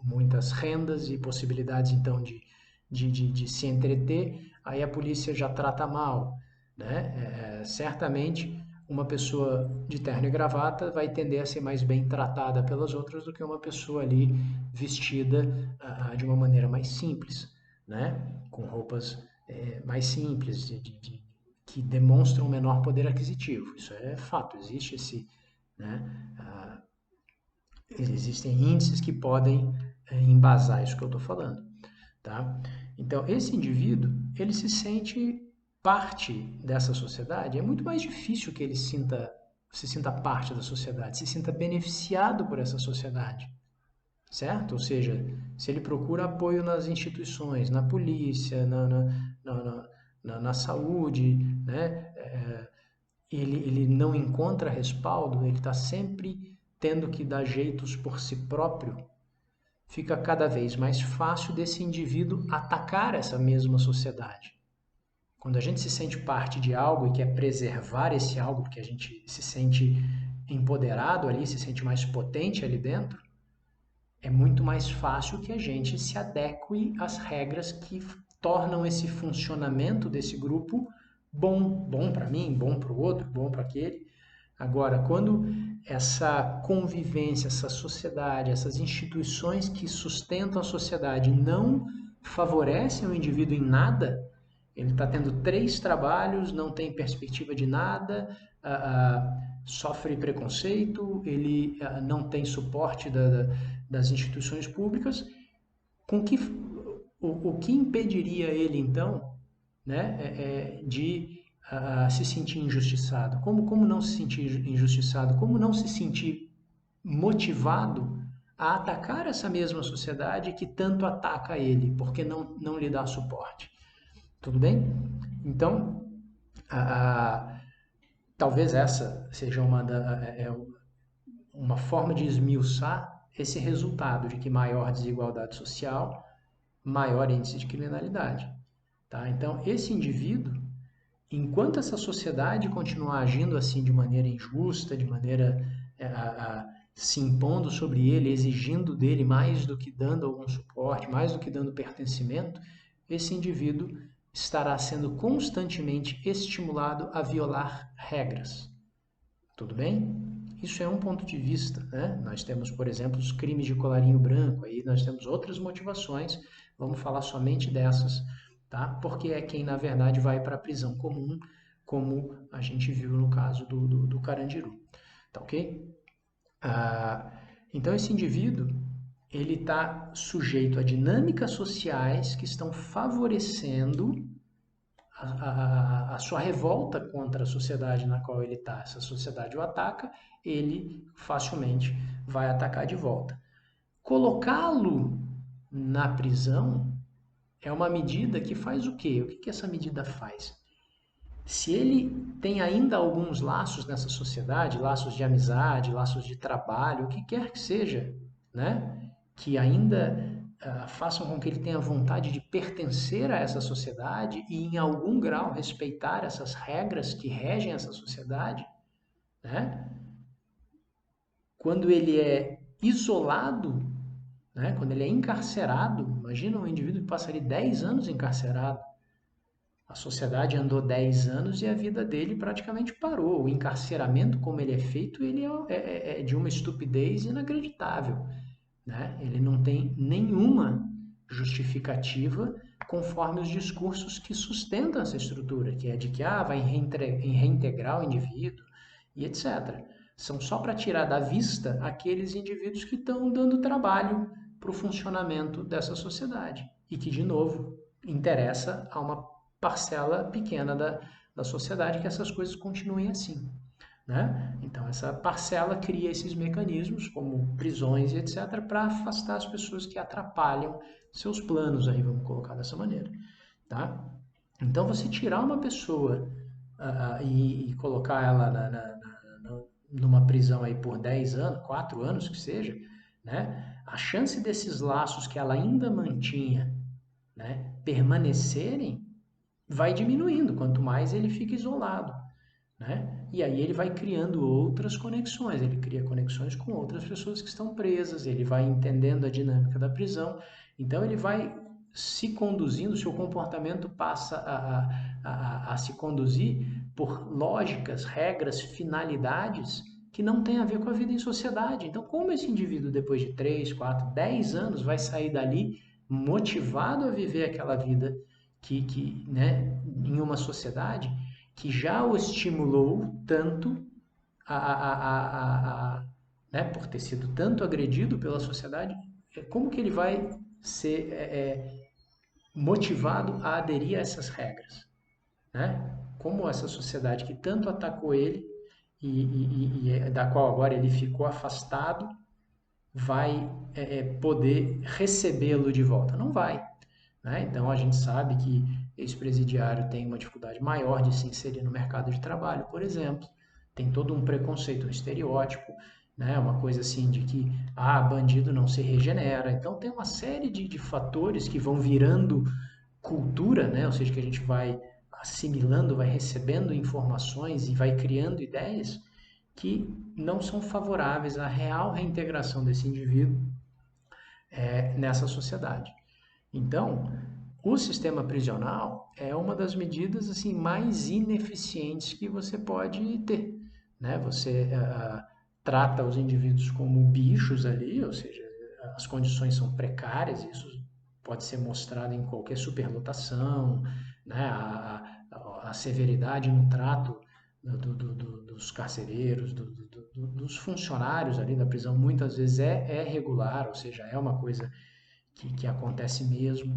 muitas rendas e possibilidades, então, de se entreter, aí a polícia já trata mal, né? Certamente uma pessoa de terno e gravata vai tender a ser mais bem tratada pelas outras do que uma pessoa ali vestida de uma maneira mais simples, né? Com roupas mais simples, que demonstram menor poder aquisitivo. Isso é fato, existe né? Existem índices que podem embasar isso que eu estou falando, tá? Então, esse indivíduo, ele se sente parte dessa sociedade. É muito mais difícil que ele se sinta parte da sociedade, se sinta beneficiado por essa sociedade, certo? Ou seja, se ele procura apoio nas instituições, na polícia, na saúde, né? Ele não encontra respaldo, ele está sempre tendo que dar jeitos por si próprio, fica cada vez mais fácil desse indivíduo atacar essa mesma sociedade. Quando a gente se sente parte de algo e quer preservar esse algo, porque a gente se sente empoderado ali, se sente mais potente ali dentro, é muito mais fácil que a gente se adeque às regras que tornam esse funcionamento desse grupo bom para mim, bom para o outro, bom para aquele. Agora, quando essa convivência, essa sociedade, essas instituições que sustentam a sociedade não favorecem o indivíduo em nada, ele está tendo 3 trabalhos, não tem perspectiva de nada, sofre preconceito, ele não tem suporte das instituições públicas, o que impediria ele, então, né, de se sentir injustiçado? Como não se sentir injustiçado? Como não se sentir motivado a atacar essa mesma sociedade que tanto ataca ele, porque não lhe dá suporte? Tudo bem? Então, talvez essa seja uma forma de esmiuçar esse resultado de que maior desigualdade social, maior índice de criminalidade. Tá? Então, esse indivíduo, enquanto essa sociedade continuar agindo assim de maneira injusta, de maneira se impondo sobre ele, exigindo dele mais do que dando algum suporte, mais do que dando pertencimento, esse indivíduo estará sendo constantemente estimulado a violar regras. Tudo bem? Isso é um ponto de vista, né? Nós temos, por exemplo, os crimes de colarinho branco, aí nós temos outras motivações, vamos falar somente dessas, tá? Porque é quem, na verdade, vai para a prisão comum, como a gente viu no caso do Carandiru, tá ok? Então, esse indivíduo, ele está sujeito a dinâmicas sociais que estão favorecendo a sua revolta contra a sociedade na qual ele está. Essa sociedade o ataca, ele facilmente vai atacar de volta. Colocá-lo na prisão é uma medida que faz o quê? O que essa medida faz? Se ele tem ainda alguns laços nessa sociedade, laços de amizade, laços de trabalho, o que quer que seja, né? Que ainda façam com que ele tenha vontade de pertencer a essa sociedade e, em algum grau, respeitar essas regras que regem essa sociedade, né? Quando ele é isolado, né? Quando ele é encarcerado, imagina um indivíduo que passaria 10 anos encarcerado. A sociedade andou 10 anos e a vida dele praticamente parou. O encarceramento, como ele é feito, ele é de uma estupidez inacreditável, né? Ele não tem nenhuma justificativa conforme os discursos que sustentam essa estrutura, que é de que vai reintegrar o indivíduo e etc. São só para tirar da vista aqueles indivíduos que estão dando trabalho para o funcionamento dessa sociedade e que, de novo, interessa a uma parcela pequena da sociedade que essas coisas continuem assim. Né? Então, essa parcela cria esses mecanismos, como prisões e etc., para afastar as pessoas que atrapalham seus planos, aí vamos colocar dessa maneira. Tá? Então, você tirar uma pessoa e colocar ela numa prisão aí por 10 anos, 4 anos que seja, né? A chance desses laços que ela ainda mantinha, né, permanecerem vai diminuindo, quanto mais ele fica isolado. Né? E aí ele vai criando outras conexões, ele cria conexões com outras pessoas que estão presas, ele vai entendendo a dinâmica da prisão, então ele vai se conduzindo, seu comportamento passa a se conduzir por lógicas, regras, finalidades que não tem a ver com a vida em sociedade. Então, como esse indivíduo, depois de 3, 4, 10 anos, vai sair dali motivado a viver aquela vida né, em uma sociedade que já o estimulou tanto né, por ter sido tanto agredido pela sociedade, como que ele vai ser motivado a aderir a essas regras? Né? Como essa sociedade que tanto atacou ele e da qual agora ele ficou afastado vai poder recebê-lo de volta? Não vai. Né? Então a gente sabe que ex-presidiário tem uma dificuldade maior de se inserir no mercado de trabalho, por exemplo. Tem todo um preconceito, um estereótipo, né? Uma coisa assim de que bandido não se regenera. Então tem uma série de fatores que vão virando cultura, né? Ou seja, que a gente vai assimilando, vai recebendo informações e vai criando ideias que não são favoráveis à real reintegração desse indivíduo nessa sociedade. Então, o sistema prisional é uma das medidas assim mais ineficientes que você pode ter, né? Você trata os indivíduos como bichos ali, ou seja, as condições são precárias, isso pode ser mostrado em qualquer superlotação, né? A severidade no trato dos carcereiros, dos funcionários ali da prisão, muitas vezes é regular, ou seja, é uma coisa que acontece mesmo.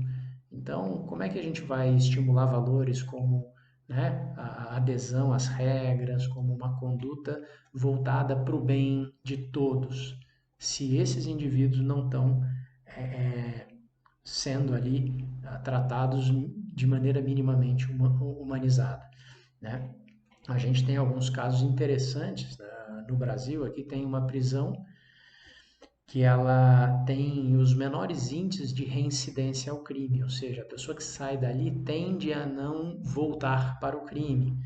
Então, como é que a gente vai estimular valores como, né, a adesão às regras, como uma conduta voltada para o bem de todos, se esses indivíduos não estão sendo ali tratados de maneira minimamente humanizada, né? A gente tem alguns casos interessantes, né? No Brasil, aqui tem uma prisão que ela tem os menores índices de reincidência ao crime, ou seja, a pessoa que sai dali tende a não voltar para o crime.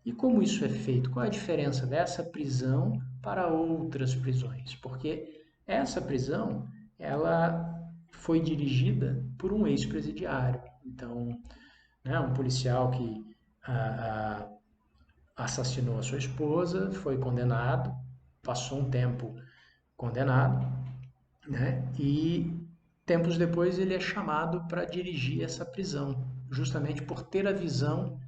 E como isso é feito? Qual é a diferença dessa prisão para outras prisões? Porque essa prisão, ela foi dirigida por um ex-presidiário. Então, né, um policial que assassinou a sua esposa, foi condenado, passou um tempo condenado, né? E tempos depois ele é chamado para dirigir essa prisão, justamente por ter a visão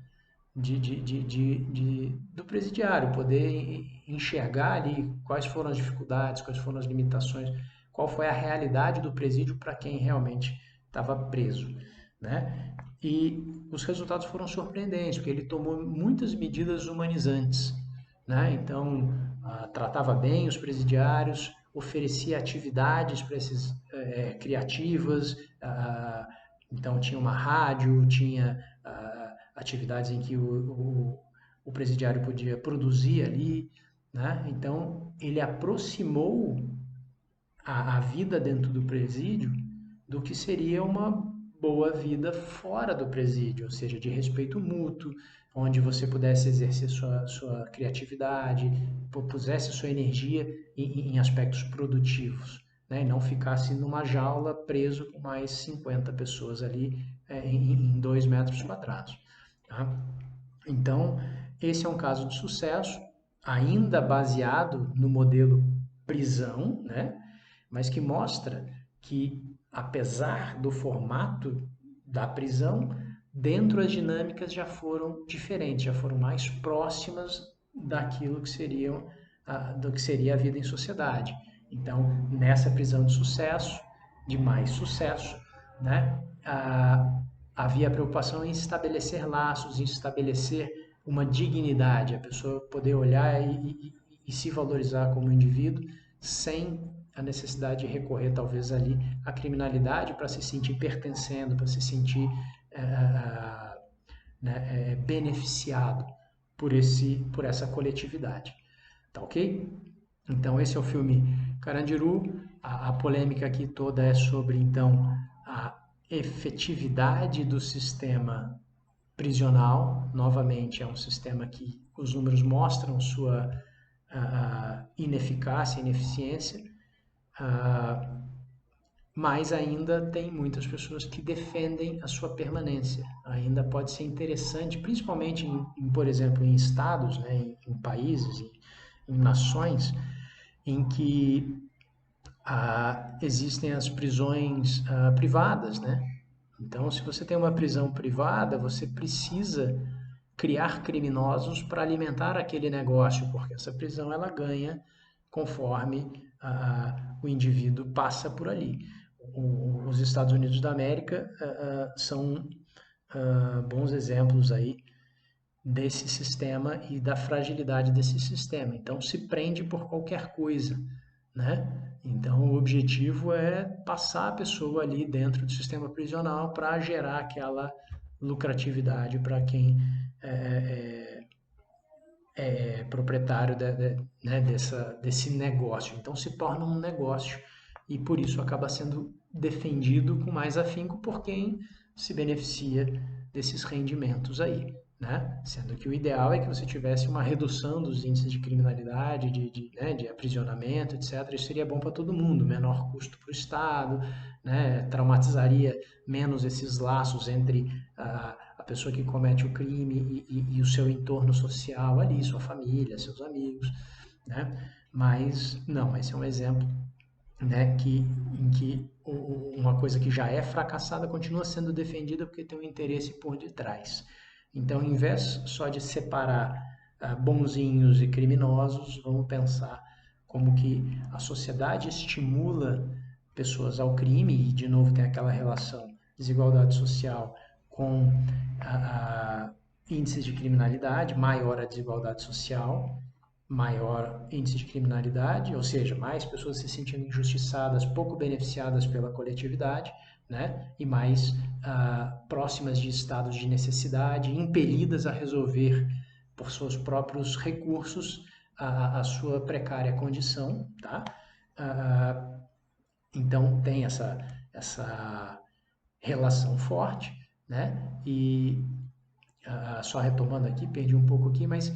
do presidiário, poder enxergar ali quais foram as dificuldades, quais foram as limitações, qual foi a realidade do presídio para quem realmente estava preso, né? E os resultados foram surpreendentes, porque ele tomou muitas medidas humanizantes, né? Então, tratava bem os presidiários, oferecia atividades para esses criativas, então tinha uma rádio, tinha atividades em que o presidiário podia produzir ali, né? Então ele aproximou a vida dentro do presídio do que seria uma boa vida fora do presídio, ou seja, de respeito mútuo, onde você pudesse exercer sua criatividade, pusesse sua energia em aspectos produtivos, né? E não ficasse numa jaula preso com mais 50 pessoas ali em 2 metros quadrados. Tá? Então, esse é um caso de sucesso, ainda baseado no modelo prisão, né? Mas que mostra que apesar do formato da prisão, dentro as dinâmicas já foram diferentes, já foram mais próximas daquilo que seriam do que seria a vida em sociedade. Então, nessa prisão de sucesso, de mais sucesso, né, havia preocupação em estabelecer laços, em estabelecer uma dignidade, a pessoa poder olhar e se valorizar como indivíduo sem a necessidade de recorrer talvez ali à criminalidade para se sentir pertencendo, para se sentir beneficiado por essa coletividade. Tá ok? Então esse é o filme Carandiru. A polêmica aqui toda é sobre então a efetividade do sistema prisional. Novamente é um sistema que os números mostram sua ineficácia, ineficiência, mas ainda tem muitas pessoas que defendem a sua permanência. Ainda pode ser interessante, principalmente, por exemplo, em estados, né, em países, em nações, em que existem as prisões privadas, né? Então, se você tem uma prisão privada, você precisa criar criminosos para alimentar aquele negócio, porque essa prisão ela ganha conforme o indivíduo passa por ali. Os Estados Unidos da América são bons exemplos aí desse sistema e da fragilidade desse sistema. Então se prende por qualquer coisa, né? Então o objetivo é passar a pessoa ali dentro do sistema prisional para gerar aquela lucratividade para quem é proprietário né, desse negócio. Então se torna um negócio e por isso acaba sendo defendido com mais afinco por quem se beneficia desses rendimentos aí. Né? Sendo que o ideal é que você tivesse uma redução dos índices de criminalidade, né, de aprisionamento, etc. Isso seria bom para todo mundo, menor custo para o Estado, né, traumatizaria menos esses laços entre a pessoa que comete o crime e o seu entorno social ali, sua família, seus amigos, né? Mas não, esse é um exemplo, né, em que uma coisa que já é fracassada continua sendo defendida porque tem um interesse por detrás. Então, em vez só de separar bonzinhos e criminosos, vamos pensar como que a sociedade estimula pessoas ao crime, e de novo tem aquela relação desigualdade social com índices de criminalidade, maior a desigualdade social, maior índice de criminalidade, ou seja, mais pessoas se sentindo injustiçadas, pouco beneficiadas pela coletividade, né? E mais próximas de estados de necessidade, impelidas a resolver por seus próprios recursos a sua precária condição, tá? Então tem essa relação forte, né? E só retomando aqui, perdi um pouco aqui, mas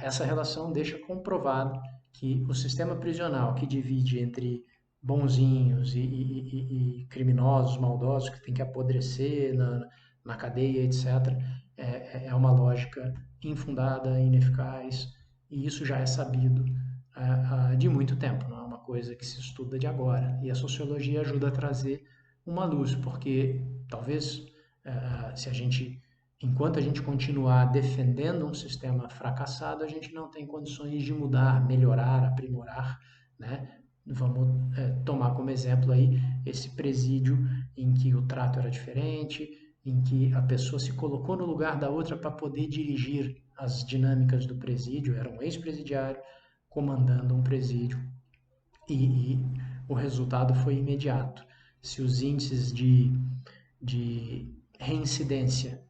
essa relação deixa comprovado que o sistema prisional que divide entre bonzinhos e criminosos, maldosos, que tem que apodrecer na cadeia, etc., é uma lógica infundada, ineficaz, e isso já é sabido de muito tempo, não é uma coisa que se estuda de agora. E a sociologia ajuda a trazer uma luz, porque talvez se a gente enquanto a gente continuar defendendo um sistema fracassado, a gente não tem condições de mudar, melhorar, aprimorar, né? Vamos tomar como exemplo aí esse presídio em que o trato era diferente, em que a pessoa se colocou no lugar da outra para poder dirigir as dinâmicas do presídio, era um ex-presidiário comandando um presídio e o resultado foi imediato. Se os índices de reincidência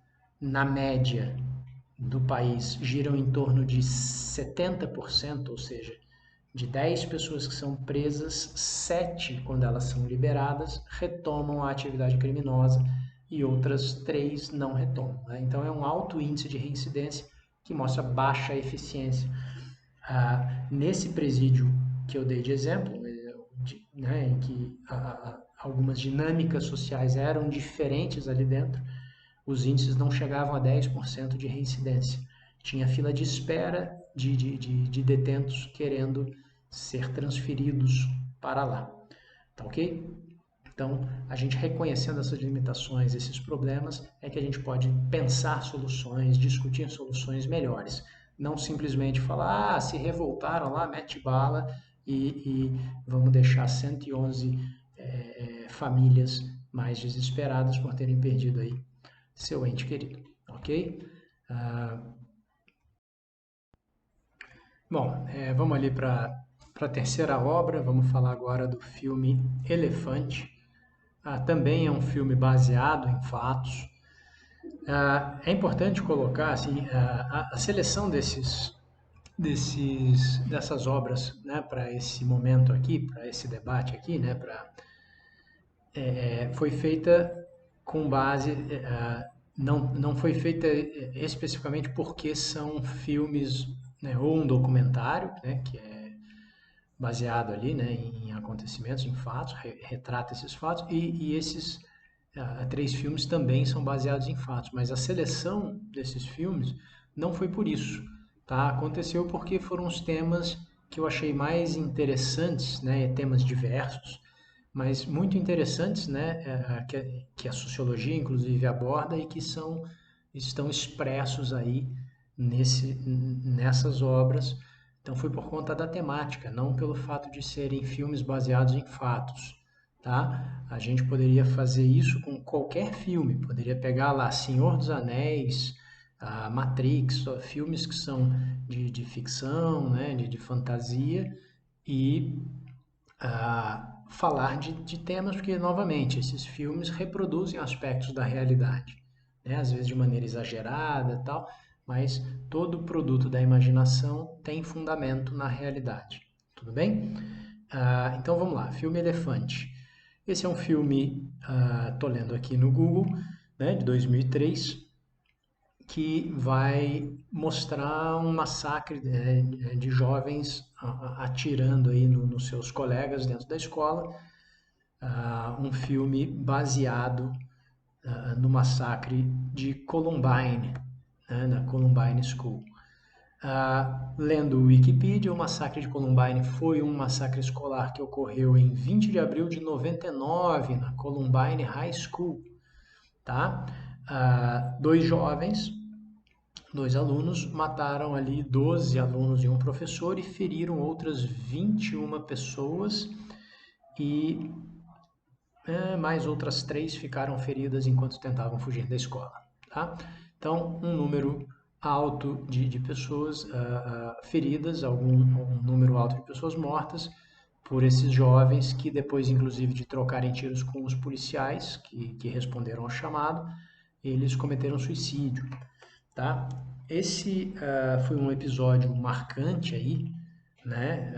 na média do país giram em torno de 70%, ou seja, de 10 pessoas que são presas, 7, quando elas são liberadas, retomam a atividade criminosa e outras 3 não retomam. Né? Então é um alto índice de reincidência que mostra baixa eficiência. Nesse presídio que eu dei de exemplo, né, em que algumas dinâmicas sociais eram diferentes ali dentro, os índices não chegavam a 10% de reincidência. Tinha fila de espera de detentos querendo ser transferidos para lá. Tá ok? Então, a gente reconhecendo essas limitações, esses problemas, é que a gente pode pensar soluções, discutir soluções melhores. Não simplesmente falar, ah, se revoltaram lá, mete bala e vamos deixar 111 famílias mais desesperadas por terem perdido aí seu ente querido, ok? Ah, bom, vamos ali para a terceira obra, vamos falar agora do filme Elefante. Também é um filme baseado em fatos. É importante colocar assim, a seleção dessas obras, né, para esse momento aqui, para esse debate aqui, né, foi feita com base, não foi feita especificamente porque são filmes, né, ou um documentário, né, que é baseado ali, né, em acontecimentos, em fatos, retrata esses fatos, e esses três filmes também são baseados em fatos, mas a seleção desses filmes não foi por isso, tá? Aconteceu porque foram os temas que eu achei mais interessantes, né, temas diversos, mas muito interessantes, né, que a sociologia inclusive aborda e que estão expressos aí nessas obras. Então foi por conta da temática, não pelo fato de serem filmes baseados em fatos, tá? A gente poderia fazer isso com qualquer filme, poderia pegar lá Senhor dos Anéis, Matrix, filmes que são de ficção, né, de fantasia e falar de temas, porque, novamente, esses filmes reproduzem aspectos da realidade, né? Às vezes de maneira exagerada e tal, mas todo produto da imaginação tem fundamento na realidade. Tudo bem? Então vamos lá, filme Elefante. Esse é um filme, estou lendo aqui no Google, né, de 2003, que vai mostrar um massacre de jovens atirando aí nos seus colegas dentro da escola, um filme baseado no massacre de Columbine, né, na Columbine School. Lendo o Wikipedia, o massacre de Columbine foi um massacre escolar que ocorreu em 20 de abril de 99 na Columbine High School. Tá? Dois jovens, dois alunos, mataram ali 12 alunos e um professor e feriram outras 21 pessoas e mais outras 3 ficaram feridas enquanto tentavam fugir da escola. Tá? Então, um número alto de pessoas feridas, um número alto de pessoas mortas por esses jovens que depois, inclusive, de trocarem tiros com os policiais que responderam ao chamado, eles cometeram suicídio. Tá? Esse foi um episódio marcante aí, né?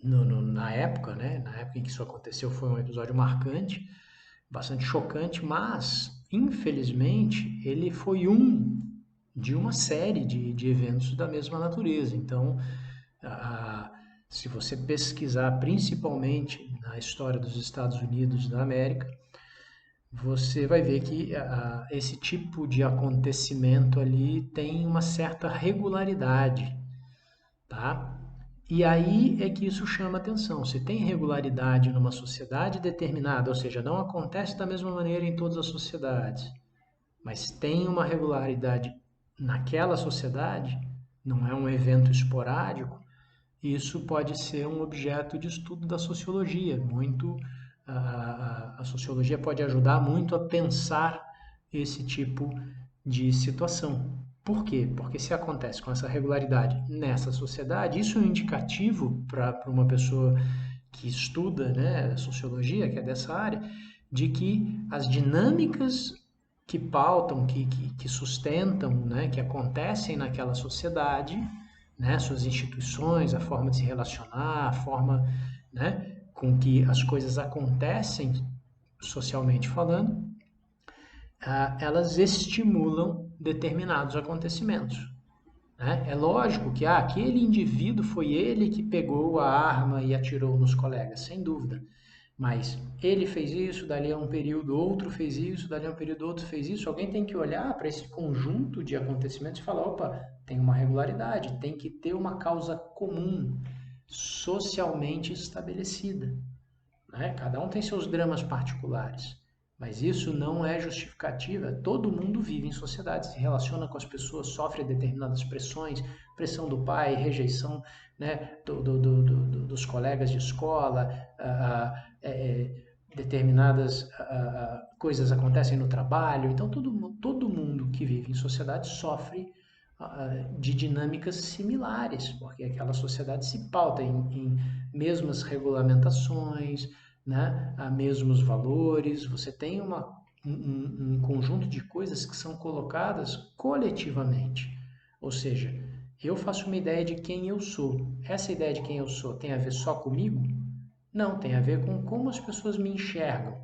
Na época, né? Na época em que isso aconteceu, foi um episódio marcante, bastante chocante, mas infelizmente ele foi um de uma série de eventos da mesma natureza. Então, se você pesquisar principalmente na história dos Estados Unidos da América, você vai ver que esse tipo de acontecimento ali tem uma certa regularidade, tá? E aí é que isso chama atenção. Se tem regularidade numa sociedade determinada, ou seja, não acontece da mesma maneira em todas as sociedades, mas tem uma regularidade naquela sociedade, não é um evento esporádico, isso pode ser um objeto de estudo da sociologia. A sociologia pode ajudar muito a pensar esse tipo de situação. Por quê? Porque se acontece com essa regularidade nessa sociedade, isso é um indicativo para uma pessoa que estuda, né, sociologia, que é dessa área, de que as dinâmicas que pautam, que sustentam, né, que acontecem naquela sociedade, né, suas instituições, a forma de se relacionar, a forma, né, com que as coisas acontecem socialmente falando, elas estimulam determinados acontecimentos. Né? É lógico que aquele indivíduo foi ele que pegou a arma e atirou nos colegas, sem dúvida. Mas ele fez isso, dali a um período outro fez isso, dali a um período outro fez isso. Alguém tem que olhar para esse conjunto de acontecimentos e falar: opa, tem uma regularidade, tem que ter uma causa comum, socialmente estabelecida. né? Cada um tem seus dramas particulares, mas isso não é justificativa. Todo mundo vive em sociedade, se relaciona com as pessoas, sofre determinadas pressões, pressão do pai, rejeição, né, dos colegas de escola, determinadas coisas acontecem no trabalho. Então, todo mundo que vive em sociedade sofre de dinâmicas similares, porque aquela sociedade se pauta em mesmas regulamentações, né, a mesmos valores. Você tem um conjunto de coisas que são colocadas coletivamente. Ou seja, eu faço uma ideia de quem eu sou. Essa ideia de quem eu sou tem a ver só comigo? Não, tem a ver com como as pessoas me enxergam.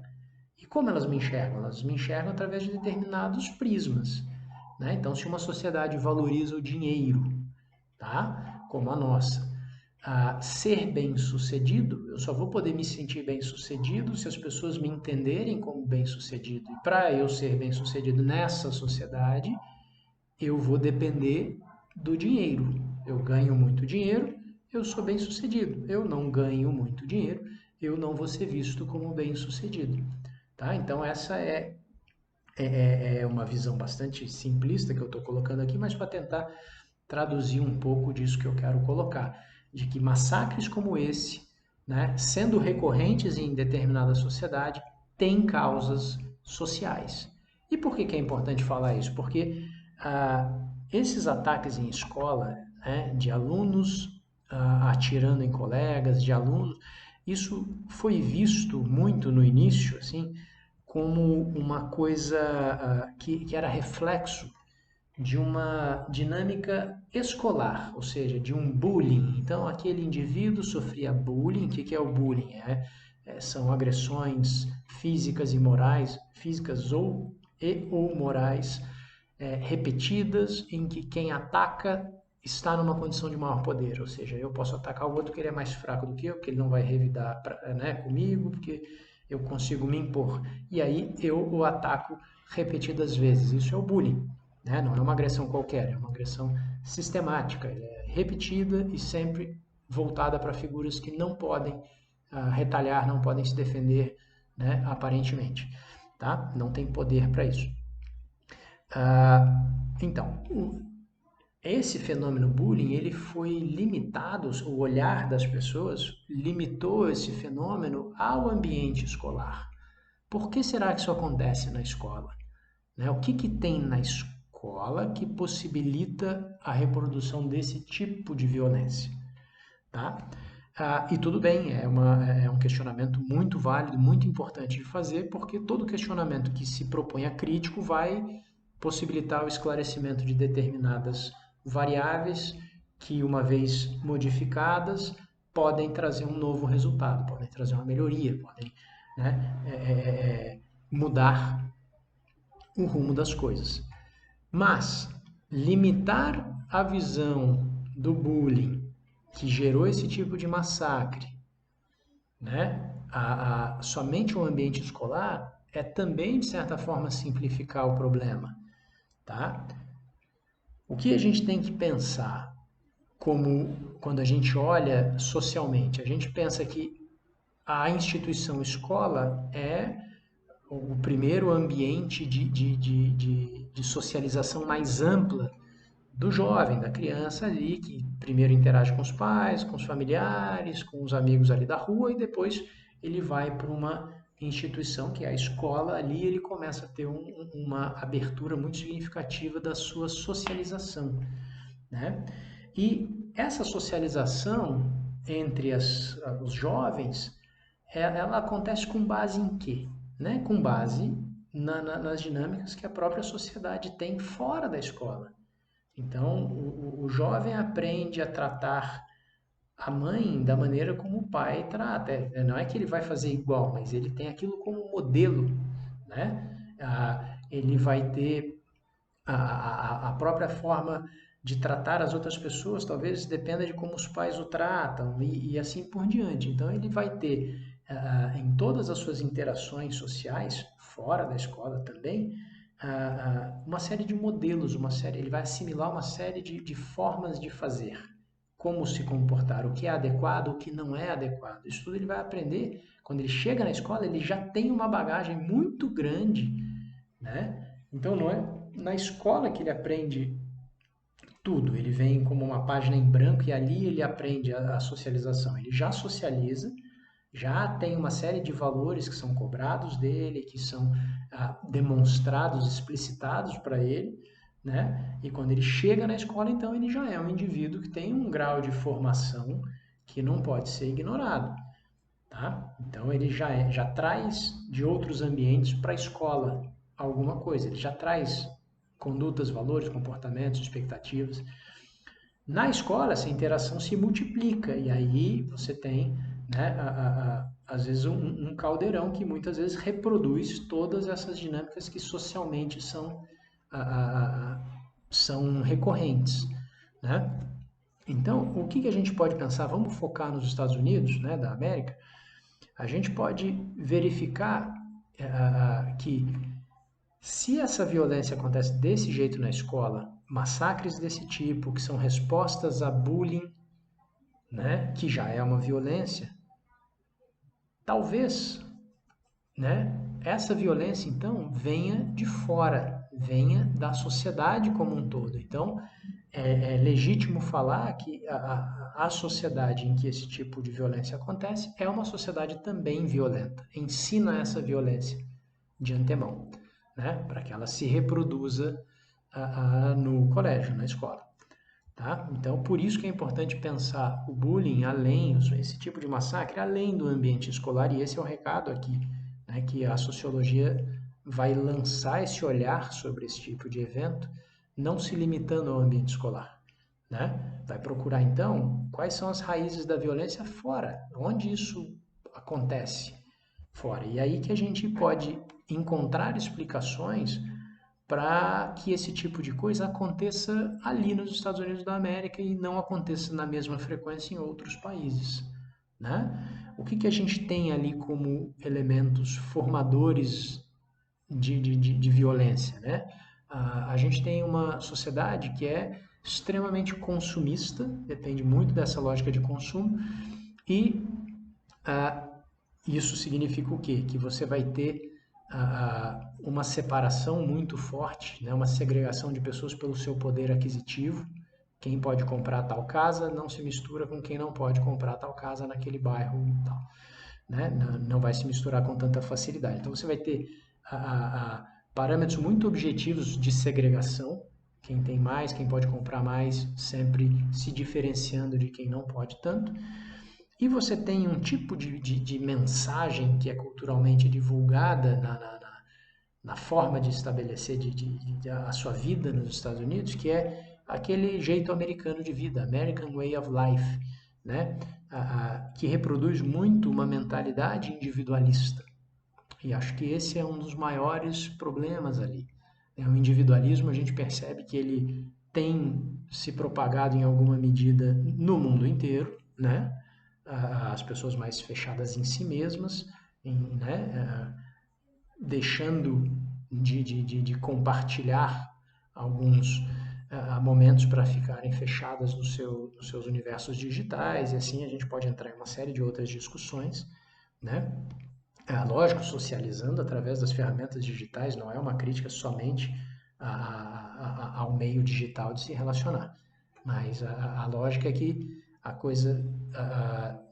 E como elas me enxergam? Elas me enxergam através de determinados prismas, né? Então, se uma sociedade valoriza o dinheiro, tá? Como a nossa, ser bem-sucedido, eu só vou poder me sentir bem-sucedido se as pessoas me entenderem como bem-sucedido. E para eu ser bem-sucedido nessa sociedade, eu vou depender do dinheiro. Eu ganho muito dinheiro, eu sou bem-sucedido. Eu não ganho muito dinheiro, eu não vou ser visto como bem-sucedido. Tá? Então, essa é uma visão bastante simplista que eu estou colocando aqui, mas para tentar traduzir um pouco disso que eu quero colocar, de que massacres como esse, né, sendo recorrentes em determinada sociedade, têm causas sociais. E por que é importante falar isso? Porque esses ataques em escola, né, de alunos atirando em colegas, de alunos, isso foi visto muito no início, assim, como uma coisa que era reflexo de uma dinâmica escolar, ou seja, de um bullying. Então, aquele indivíduo sofria bullying. O que é o bullying? São agressões físicas e morais, físicas ou morais, repetidas, em que quem ataca está numa condição de maior poder. Ou seja, eu posso atacar o outro que ele é mais fraco do que eu, porque ele não vai revidar né, comigo, porque eu consigo me impor. E aí eu o ataco repetidas vezes. Isso é o bullying. Né? Não é uma agressão qualquer, é uma agressão sistemática, repetida e sempre voltada para figuras que não podem retalhar, não podem se defender, né, aparentemente. Tá? Não tem poder para isso. Então, esse fenômeno bullying, ele foi limitado, o olhar das pessoas limitou esse fenômeno ao ambiente escolar. Por que será que isso acontece na escola? Né? O que tem na escola que possibilita a reprodução desse tipo de violência? Tá? E tudo bem, é um questionamento muito válido, muito importante de fazer, porque todo questionamento que se propõe a crítico vai possibilitar o esclarecimento de determinadas variáveis que, uma vez modificadas, podem trazer um novo resultado, podem trazer uma melhoria, podem, né, mudar o rumo das coisas. Mas limitar a visão do bullying que gerou esse tipo de massacre, né, somente um ambiente escolar é também, de certa forma, simplificar o problema. Tá? O que a gente tem que pensar quando a gente olha socialmente? A gente pensa que a instituição escola é o primeiro ambiente de socialização mais ampla do jovem, da criança ali, que primeiro interage com os pais, com os familiares, com os amigos ali da rua, e depois ele vai para uma instituição, que é a escola. Ali ele começa a ter uma abertura muito significativa da sua socialização, né? E essa socialização entre os jovens, ela acontece com base em quê? Né? Com base nas dinâmicas que a própria sociedade tem fora da escola. Então, o jovem aprende a tratar a mãe da maneira como o pai trata. Não é que ele vai fazer igual, mas ele tem aquilo como modelo, né? Ele vai ter a própria forma de tratar as outras pessoas, talvez dependa de como os pais o tratam e assim por diante. Então, ele vai ter, em todas as suas interações sociais, fora da escola também, uma série de modelos, ele vai assimilar uma série de formas de fazer, como se comportar, o que é adequado, o que não é adequado. Isso tudo ele vai aprender. Quando ele chega na escola, ele já tem uma bagagem muito grande, né? Então não é na escola que ele aprende tudo. Ele vem como uma página em branco e ali ele aprende a socialização. Ele já socializa, já tem uma série de valores que são cobrados dele, que são demonstrados, explicitados para ele, né? E quando ele chega na escola, então ele já é um indivíduo que tem um grau de formação que não pode ser ignorado, tá? Então ele já traz de outros ambientes para a escola alguma coisa, ele já traz condutas, valores, comportamentos, expectativas. Na escola, essa interação se multiplica e aí você tem, né, às vezes, um caldeirão que muitas vezes reproduz todas essas dinâmicas que socialmente a, a, a, são recorrentes, né? Então, o que que a gente pode pensar? Vamos focar nos Estados Unidos, né, da América. A gente pode verificar que se essa violência acontece desse jeito na escola, massacres desse tipo, que são respostas a bullying, né, que já é uma violência, talvez, né, essa violência então venha de fora, venha da sociedade como um todo. Então, é legítimo falar que a sociedade em que esse tipo de violência acontece é uma sociedade também violenta, ensina essa violência de antemão, né, para que ela se reproduza no colégio, na escola. Tá? Então, por isso que é importante pensar o bullying além, esse tipo de massacre, além do ambiente escolar, e esse é o recado aqui, né, que a sociologia vai lançar esse olhar sobre esse tipo de evento, não se limitando ao ambiente escolar. Né? Vai procurar, então, quais são as raízes da violência fora, onde isso acontece fora. E aí que a gente pode encontrar explicações para que esse tipo de coisa aconteça ali nos Estados Unidos da América e não aconteça na mesma frequência em outros países, né? O que que a gente tem ali como elementos formadores de violência, né? A gente tem uma sociedade que é extremamente consumista, depende muito dessa lógica de consumo, e ah, isso significa o quê? Que você vai ter uma separação muito forte, né? Uma segregação de pessoas pelo seu poder aquisitivo. Quem pode comprar tal casa não se mistura com quem não pode comprar tal casa naquele bairro e tal. Né? Não vai se misturar com tanta facilidade. Então você vai ter parâmetros muito objetivos de segregação. Quem tem mais, quem pode comprar mais, sempre se diferenciando de quem não pode tanto. E você tem um tipo de mensagem que é culturalmente divulgada na forma de estabelecer a sua vida nos Estados Unidos, que é aquele jeito americano de vida, American Way of Life, né? Que reproduz muito uma mentalidade individualista. E acho que esse é um dos maiores problemas ali. O individualismo, a gente percebe que ele tem se propagado em alguma medida no mundo inteiro, né? As pessoas mais fechadas em si mesmas, né? Deixando de compartilhar alguns momentos para ficarem fechadas nos seus universos digitais, e assim a gente pode entrar em uma série de outras discussões, né? Lógico, socializando através das ferramentas digitais não é uma crítica somente ao meio digital de se relacionar, mas a lógica é que a coisa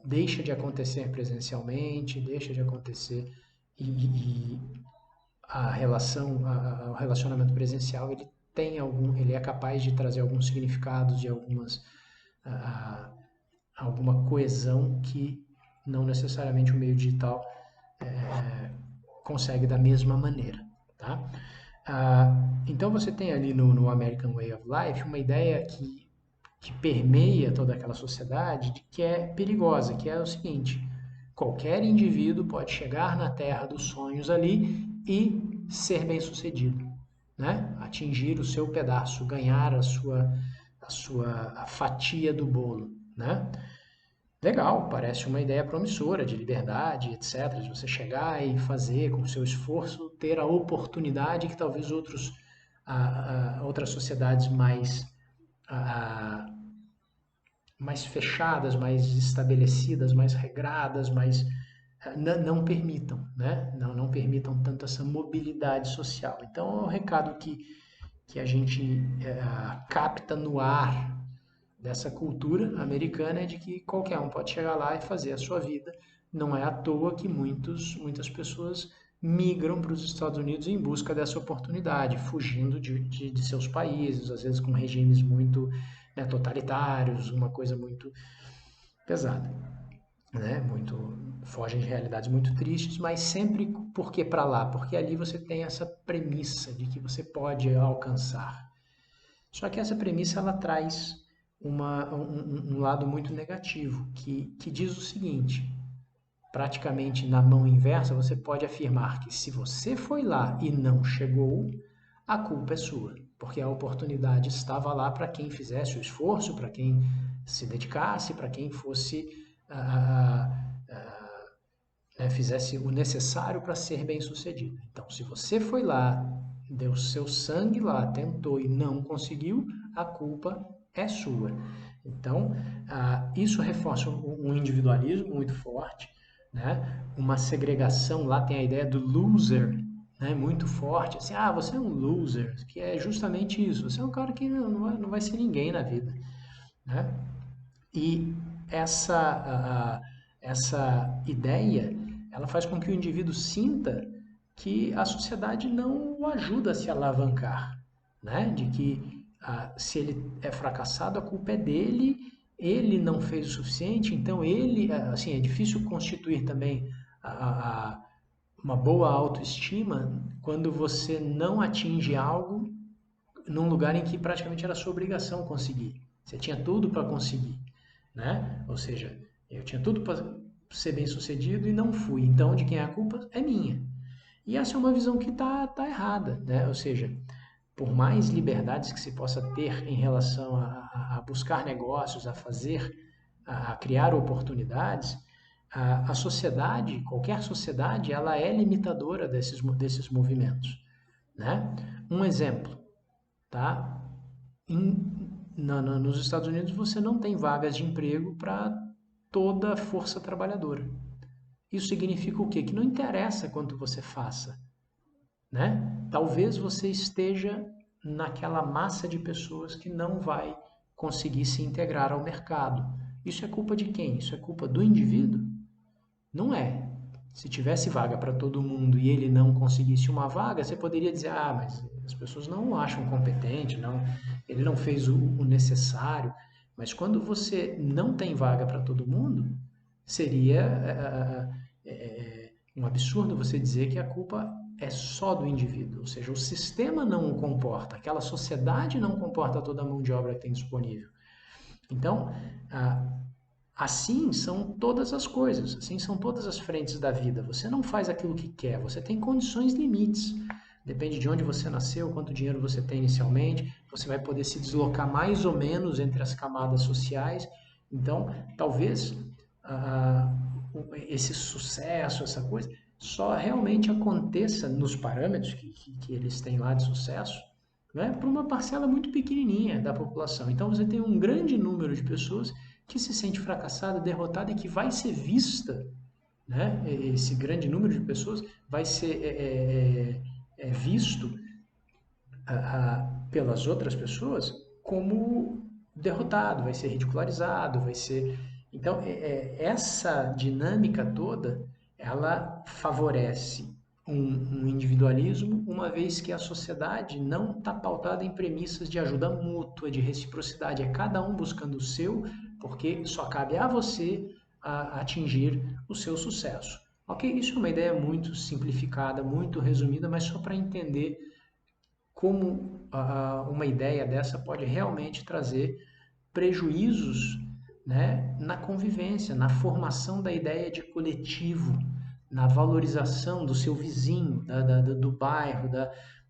deixa de acontecer presencialmente, deixa de acontecer e o relacionamento presencial ele é capaz de trazer alguns significados e alguma coesão que não necessariamente o meio digital consegue da mesma maneira, tá? Então você tem ali no American Way of Life uma ideia que permeia toda aquela sociedade que é perigosa, que é o seguinte: qualquer indivíduo pode chegar na terra dos sonhos ali e ser bem-sucedido, né? Atingir o seu pedaço, ganhar a fatia do bolo, né? Legal, parece uma ideia promissora de liberdade, etc. De você chegar e fazer com o seu esforço, ter a oportunidade que talvez outras sociedades mais fechadas, mais estabelecidas, mais regradas, mais não permitam, né? Não permitam tanto essa mobilidade social. Então, é o recado que a gente capta no ar dessa cultura americana é de que qualquer um pode chegar lá e fazer a sua vida. Não é à toa que muitas pessoas migram para os Estados Unidos em busca dessa oportunidade, fugindo de seus países, às vezes com regimes muito, né, totalitários, uma coisa muito pesada, né? Muito fogem de realidades muito tristes, mas sempre por que para lá? Porque ali você tem essa premissa de que você pode alcançar. Só que essa premissa ela traz um lado muito negativo, que diz o seguinte: praticamente na mão inversa, você pode afirmar que se você foi lá e não chegou, a culpa é sua, porque a oportunidade estava lá para quem fizesse o esforço, para quem se dedicasse, para quem fosse fizesse o necessário para ser bem sucedido. Então, se você foi lá, deu seu sangue lá, tentou e não conseguiu, a culpa é sua. Então, isso reforça um individualismo muito forte, né? Uma segregação, lá tem a ideia do loser, né? Muito forte, assim, você é um loser, que é justamente isso, você é um cara que não vai ser ninguém na vida, né? E essa ideia, ela faz com que o indivíduo sinta que a sociedade não o ajuda a se alavancar, né? De que se ele é fracassado, a culpa é dele, ele não fez o suficiente, então ele, assim, é difícil constituir também a, a, uma boa autoestima quando você não atinge algo num lugar em que praticamente era sua obrigação conseguir. Você tinha tudo para conseguir, né? Ou seja, eu tinha tudo para ser bem sucedido e não fui. Então, de quem é a culpa? É minha. E essa é uma visão que tá errada, né? Ou seja, por mais liberdades que se possa ter em relação a buscar negócios, a fazer, a criar oportunidades, a sociedade, qualquer sociedade, ela é limitadora desses movimentos, né? Um exemplo, tá? Nos Estados Unidos você não tem vagas de emprego para toda a força trabalhadora. Isso significa o quê? Que não interessa quanto você faça, né? Talvez você esteja naquela massa de pessoas que não vai conseguir se integrar ao mercado. Isso é culpa de quem? Isso é culpa do indivíduo? Não é. Se tivesse vaga para todo mundo e ele não conseguisse uma vaga, você poderia dizer: mas as pessoas não o acham competente, não, ele não fez o necessário. Mas quando você não tem vaga para todo mundo, seria um absurdo você dizer que a culpa é só do indivíduo, ou seja, o sistema não o comporta, aquela sociedade não comporta toda a mão de obra que tem disponível. Então, assim são todas as coisas, assim são todas as frentes da vida. Você não faz aquilo que quer, você tem condições limites. Depende de onde você nasceu, quanto dinheiro você tem inicialmente, você vai poder se deslocar mais ou menos entre as camadas sociais. Então, talvez esse sucesso, essa coisa, só realmente aconteça nos parâmetros que eles têm lá de sucesso, né, para uma parcela muito pequenininha da população. Então, você tem um grande número de pessoas que se sente fracassada, derrotada e que vai ser vista, né? Esse grande número de pessoas vai ser visto pelas outras pessoas como derrotado, vai ser ridicularizado, vai ser. Então, essa dinâmica toda, ela favorece um individualismo, uma vez que a sociedade não está pautada em premissas de ajuda mútua, de reciprocidade, é cada um buscando o seu, porque só cabe a você atingir o seu sucesso. Ok? Isso é uma ideia muito simplificada, muito resumida, mas só para entender como uma ideia dessa pode realmente trazer prejuízos, né, na convivência, na formação da ideia de coletivo, na valorização do seu vizinho, do bairro,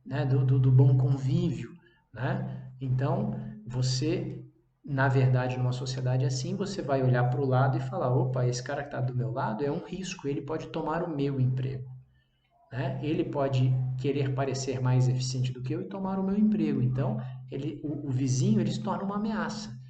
né, do bom convívio, né? Então, você, na verdade, numa sociedade assim, você vai olhar para o lado e falar: opa, esse cara que está do meu lado é um risco, ele pode tomar o meu emprego, né? Ele pode querer parecer mais eficiente do que eu e tomar o meu emprego. Então, o vizinho ele se torna uma ameaça.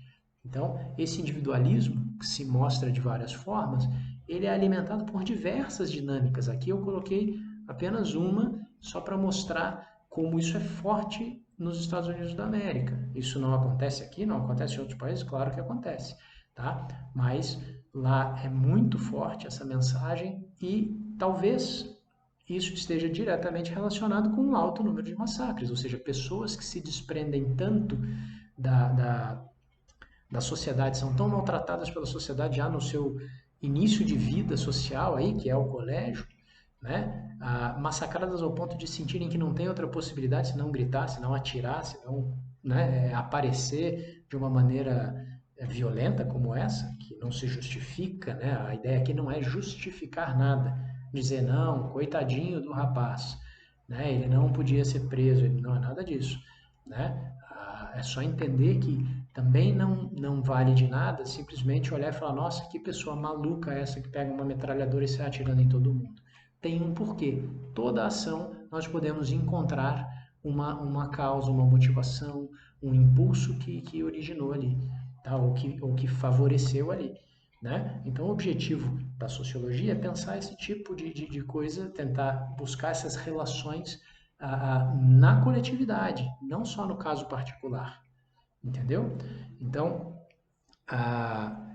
Então, esse individualismo, que se mostra de várias formas, ele é alimentado por diversas dinâmicas. Aqui eu coloquei apenas uma, só para mostrar como isso é forte nos Estados Unidos da América. Isso não acontece aqui, não acontece em outros países, claro que acontece, tá? Mas lá é muito forte essa mensagem e talvez isso esteja diretamente relacionado com um alto número de massacres, ou seja, pessoas que se desprendem tanto da, da, da sociedade, são tão maltratadas pela sociedade já no seu início de vida social aí, que é o colégio, né? Massacradas ao ponto de sentirem que não tem outra possibilidade se não gritar, se não atirar, se não, né, aparecer de uma maneira violenta como essa, que não se justifica, né? A ideia aqui não é justificar nada, dizer não, coitadinho do rapaz, né? Ele não podia ser preso, ele não é nada disso, né? É só entender que também não vale de nada simplesmente olhar e falar, nossa, que pessoa maluca é essa que pega uma metralhadora e sai atirando em todo mundo. Tem um porquê. Toda ação nós podemos encontrar uma causa, uma motivação, um impulso que originou ali, tá? Ou que favoreceu ali. Né? Então, o objetivo da sociologia é pensar esse tipo de coisa, tentar buscar essas relações na coletividade, não só no caso particular, entendeu? Então, a,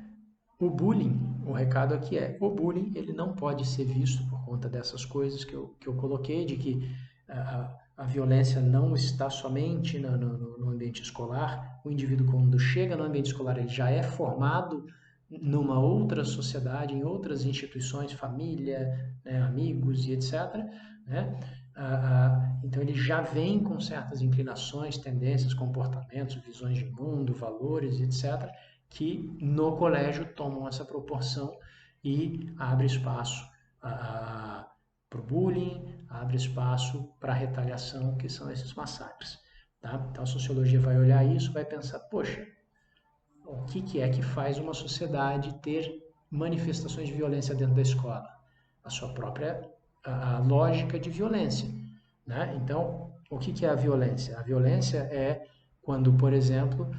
o bullying, o recado aqui é, o bullying ele não pode ser visto por conta dessas coisas que eu coloquei, de que a violência não está somente no ambiente escolar, o indivíduo quando chega no ambiente escolar ele já é formado numa outra sociedade, em outras instituições, família, né, amigos e etc., né? Então ele já vem com certas inclinações, tendências, comportamentos, visões de mundo, valores, etc., que no colégio tomam essa proporção e abre espaço para o bullying, abre espaço para a retaliação, que são esses massacres. Tá? Então a sociologia vai olhar isso, vai pensar, poxa, o que é que faz uma sociedade ter manifestações de violência dentro da escola? A sua própria lógica de violência. Né? Então, o que é a violência? A violência é quando, por exemplo,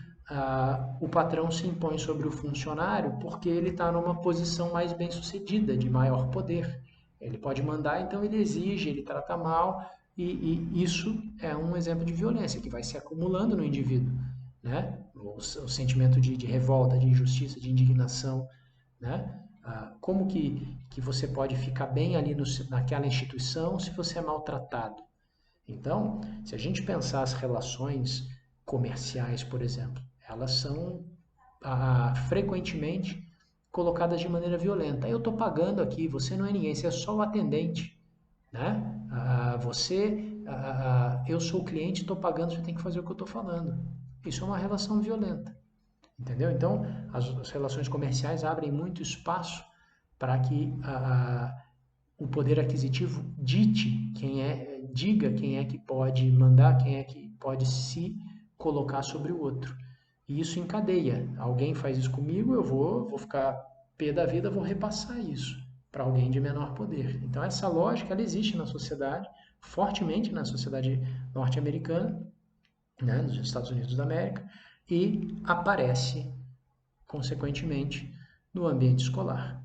o patrão se impõe sobre o funcionário porque ele está numa posição mais bem sucedida, de maior poder. Ele pode mandar, então ele exige, ele trata mal, e isso é um exemplo de violência que vai se acumulando no indivíduo. Né? O sentimento de revolta, de injustiça, de indignação. Né? Como que você pode ficar bem ali naquela instituição se você é maltratado? Então, se a gente pensar as relações comerciais, por exemplo, elas são frequentemente colocadas de maneira violenta. Eu estou pagando aqui, você não é ninguém, você é só o atendente. Né? Eu sou o cliente, estou pagando, você tem que fazer o que eu estou falando. Isso é uma relação violenta. Entendeu? Então, as relações comerciais abrem muito espaço para que o poder aquisitivo diga quem é que pode mandar, quem é que pode se colocar sobre o outro. E isso encadeia. Alguém faz isso comigo, eu vou ficar pé da vida, vou repassar isso para alguém de menor poder. Então essa lógica ela existe na sociedade, fortemente na sociedade norte-americana, né, nos Estados Unidos da América, e aparece consequentemente no ambiente escolar.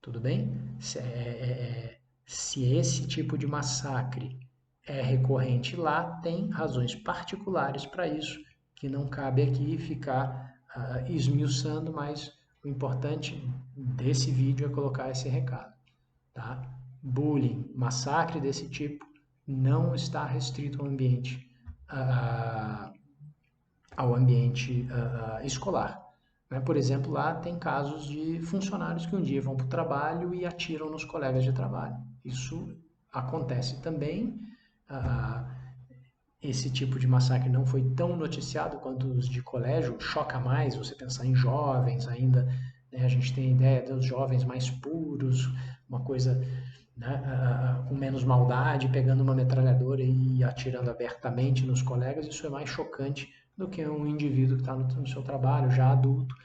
Tudo bem? Se esse tipo de massacre é recorrente lá, tem razões particulares para isso, que não cabe aqui ficar esmiuçando, mas o importante desse vídeo é colocar esse recado. Tá? Bullying, massacre desse tipo, não está restrito ao ambiente escolar. Né? Por exemplo, lá tem casos de funcionários que um dia vão para o trabalho e atiram nos colegas de trabalho. Isso acontece também. Esse tipo de massacre não foi tão noticiado quanto os de colégio, choca mais você pensar em jovens ainda. Né? A gente tem a ideia dos jovens mais puros, uma coisa, né, com menos maldade, pegando uma metralhadora e atirando abertamente nos colegas. Isso é mais chocante do que um indivíduo que está no seu trabalho, já adulto,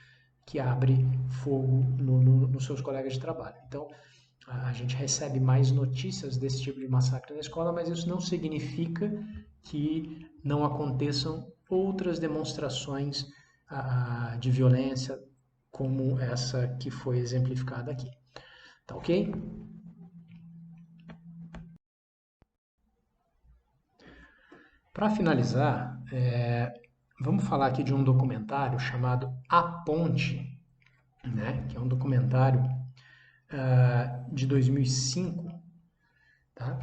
que abre fogo nos seus colegas de trabalho. Então, a gente recebe mais notícias desse tipo de massacre na escola, mas isso não significa que não aconteçam outras demonstrações de violência como essa que foi exemplificada aqui. Tá ok? Para finalizar, vamos falar aqui de um documentário chamado A Ponte, né? Que é um documentário de 2005, tá?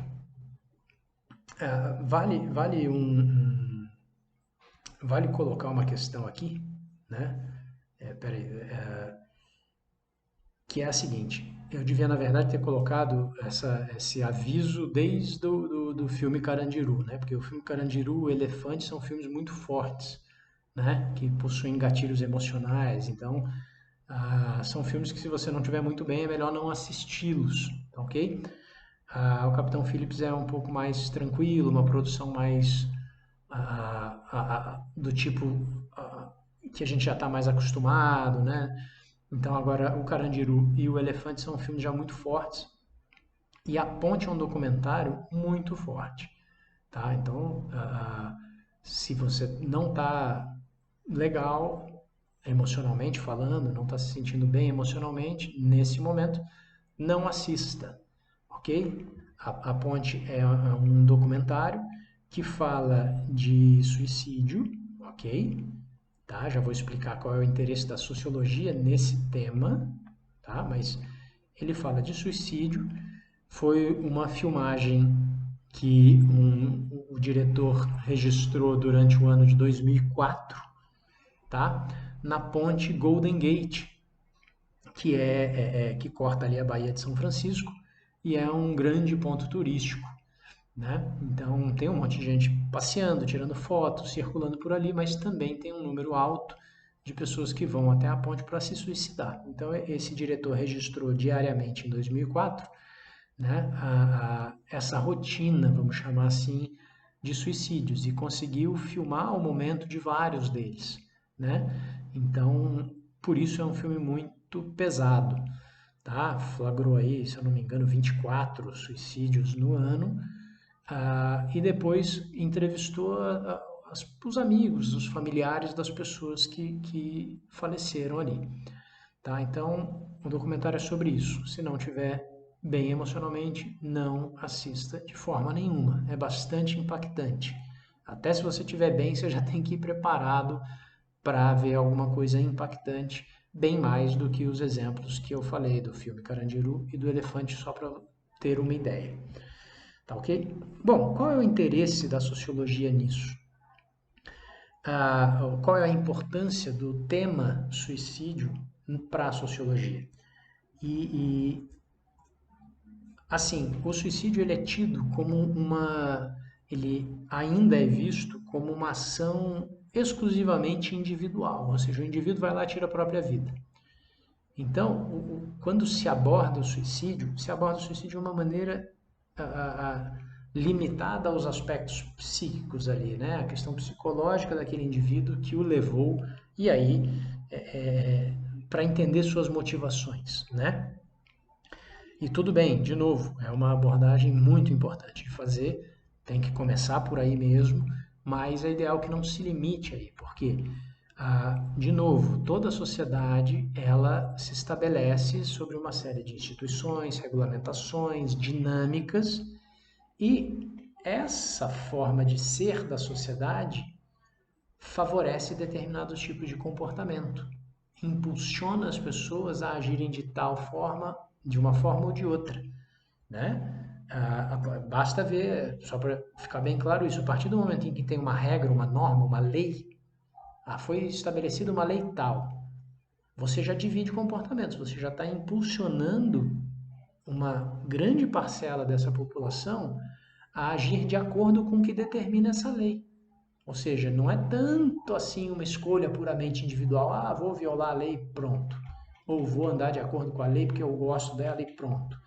Vale colocar uma questão aqui, né? Que é a seguinte: eu devia, na verdade, ter colocado esse aviso desde do filme Carandiru, né? Porque o filme Carandiru, o Elefante, são filmes muito fortes, né? Que possuem gatilhos emocionais. Então, são filmes que, se você não estiver muito bem, é melhor não assisti-los, tá ok? O Capitão Phillips é um pouco mais tranquilo, uma produção mais do tipo que a gente já está mais acostumado, né? Então agora o Carandiru e o Elefante são filmes já muito fortes e A Ponte é um documentário muito forte, tá? Então se você não está legal emocionalmente falando, não está se sentindo bem emocionalmente nesse momento, não assista, ok? A Ponte é um documentário que fala de suicídio, ok? Tá? Já vou explicar qual é o interesse da sociologia nesse tema, tá? Mas ele fala de suicídio. Foi uma filmagem que o diretor registrou durante o ano de 2004, tá? Na ponte Golden Gate, que corta ali a Baía de São Francisco e é um grande ponto turístico, né? Então tem um monte de gente passeando, tirando fotos, circulando por ali, mas também tem um número alto de pessoas que vão até a ponte para se suicidar. Então esse diretor registrou diariamente em 2004, né, essa rotina, vamos chamar assim, de suicídios e conseguiu filmar o momento de vários deles, né? Então por isso é um filme muito pesado, tá? Flagrou aí, se eu não me engano, 24 suicídios no ano. E depois entrevistou os amigos, os familiares das pessoas que faleceram ali. Tá? Então, o documentário é sobre isso. Se não tiver bem emocionalmente, não assista de forma nenhuma. É bastante impactante. Até se você estiver bem, você já tem que ir preparado para ver alguma coisa impactante, bem mais do que os exemplos que eu falei do filme Carandiru e do Elefante, só para ter uma ideia. Tá ok? Bom, qual é o interesse da sociologia nisso? Qual é a importância do tema suicídio para a sociologia? E, assim, o suicídio ele é tido como ele ainda é visto como uma ação exclusivamente individual, ou seja, o indivíduo vai lá e tira a própria vida. Então, quando se aborda o suicídio de uma maneira limitada aos aspectos psíquicos ali, né? A questão psicológica daquele indivíduo que o levou, e aí, para entender suas motivações, né? E tudo bem, de novo, é uma abordagem muito importante de fazer, tem que começar por aí mesmo, mas é ideal que não se limite aí, porque, de novo, toda a sociedade ela se estabelece sobre uma série de instituições, regulamentações, dinâmicas, e essa forma de ser da sociedade favorece determinados tipos de comportamento, impulsiona as pessoas a agirem de tal forma, de uma forma ou de outra, né? Basta ver, só para ficar bem claro isso, a partir do momento em que tem uma regra, uma norma, uma lei, foi estabelecida uma lei tal, você já divide comportamentos, você já está impulsionando uma grande parcela dessa população a agir de acordo com o que determina essa lei. Ou seja, não é tanto assim uma escolha puramente individual, vou violar a lei, pronto. Ou vou andar de acordo com a lei porque eu gosto dela e pronto.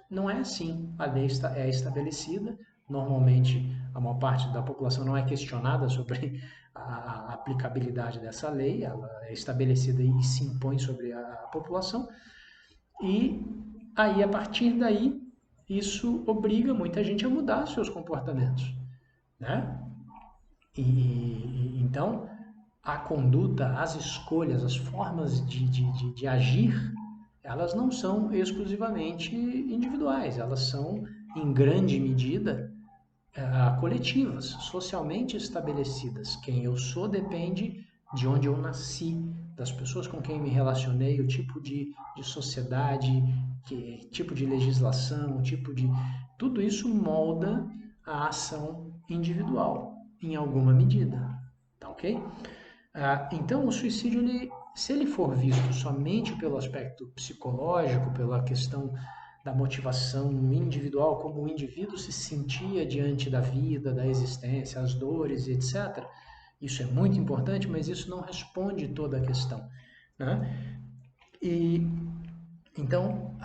Não é assim. A lei é estabelecida, normalmente a maior parte da população não é questionada sobre a aplicabilidade dessa lei, ela é estabelecida e se impõe sobre a população, e aí a partir daí isso obriga muita gente a mudar seus comportamentos, né? Então a conduta, as escolhas, as formas de agir, elas não são exclusivamente individuais, elas são, em grande medida, coletivas, socialmente estabelecidas. Quem eu sou depende de onde eu nasci, das pessoas com quem me relacionei, o tipo de sociedade, tipo de legislação, tipo de. Tudo isso molda a ação individual, em alguma medida. Tá ok? Então, o suicídio, se ele for visto somente pelo aspecto psicológico, pela questão da motivação individual, como o indivíduo se sentia diante da vida, da existência, as dores, etc., isso é muito importante, mas isso não responde toda a questão. Né? E então,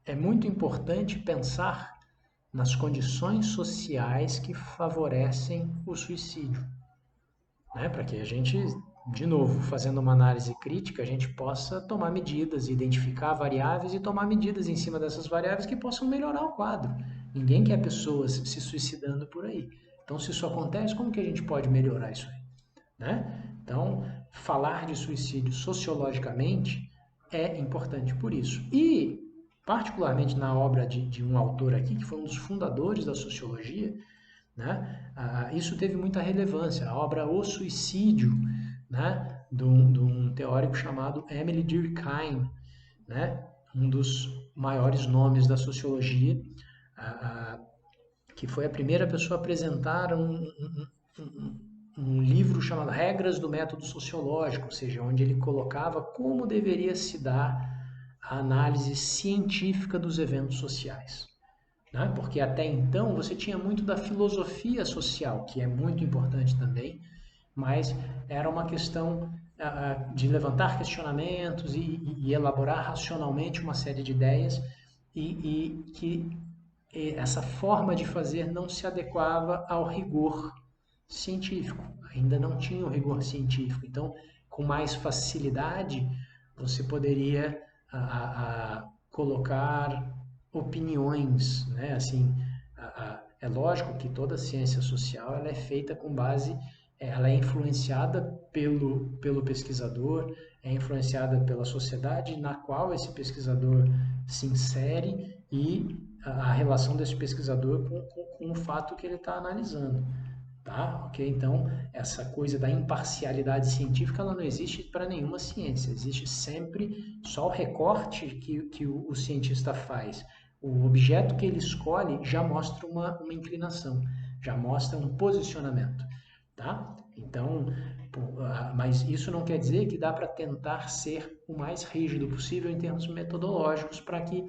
é muito importante pensar nas condições sociais que favorecem o suicídio, né? Para que a gente, de novo, fazendo uma análise crítica, a gente possa tomar medidas, identificar variáveis e tomar medidas em cima dessas variáveis que possam melhorar o quadro. Ninguém quer pessoas se suicidando por aí. Então, se isso acontece, como que a gente pode melhorar isso aí? Né? Então, falar de suicídio sociologicamente é importante por isso. E, particularmente na obra de um autor aqui, que foi um dos fundadores da sociologia, né? Isso teve muita relevância. A obra O Suicídio, né? de um teórico chamado Emile Durkheim, né? Um dos maiores nomes da sociologia, que foi a primeira pessoa a apresentar um livro chamado Regras do Método Sociológico, ou seja, onde ele colocava como deveria se dar a análise científica dos eventos sociais. Né? Porque até então você tinha muito da filosofia social, que é muito importante também, mas era uma questão de levantar questionamentos e elaborar racionalmente uma série de ideias e que essa forma de fazer não se adequava ao rigor científico, ainda não tinha o rigor científico. Então, com mais facilidade, você poderia colocar opiniões, né? Assim, é lógico que toda ciência social ela é feita com base, ela é influenciada pelo pesquisador, é influenciada pela sociedade na qual esse pesquisador se insere e a relação desse pesquisador com o fato que ele está analisando. Tá? Ok? Então, essa coisa da imparcialidade científica ela não existe para nenhuma ciência. Existe sempre só o recorte que o cientista faz. O objeto que ele escolhe já mostra uma inclinação, já mostra um posicionamento. Tá? Então, mas isso não quer dizer que dá para tentar ser o mais rígido possível em termos metodológicos para que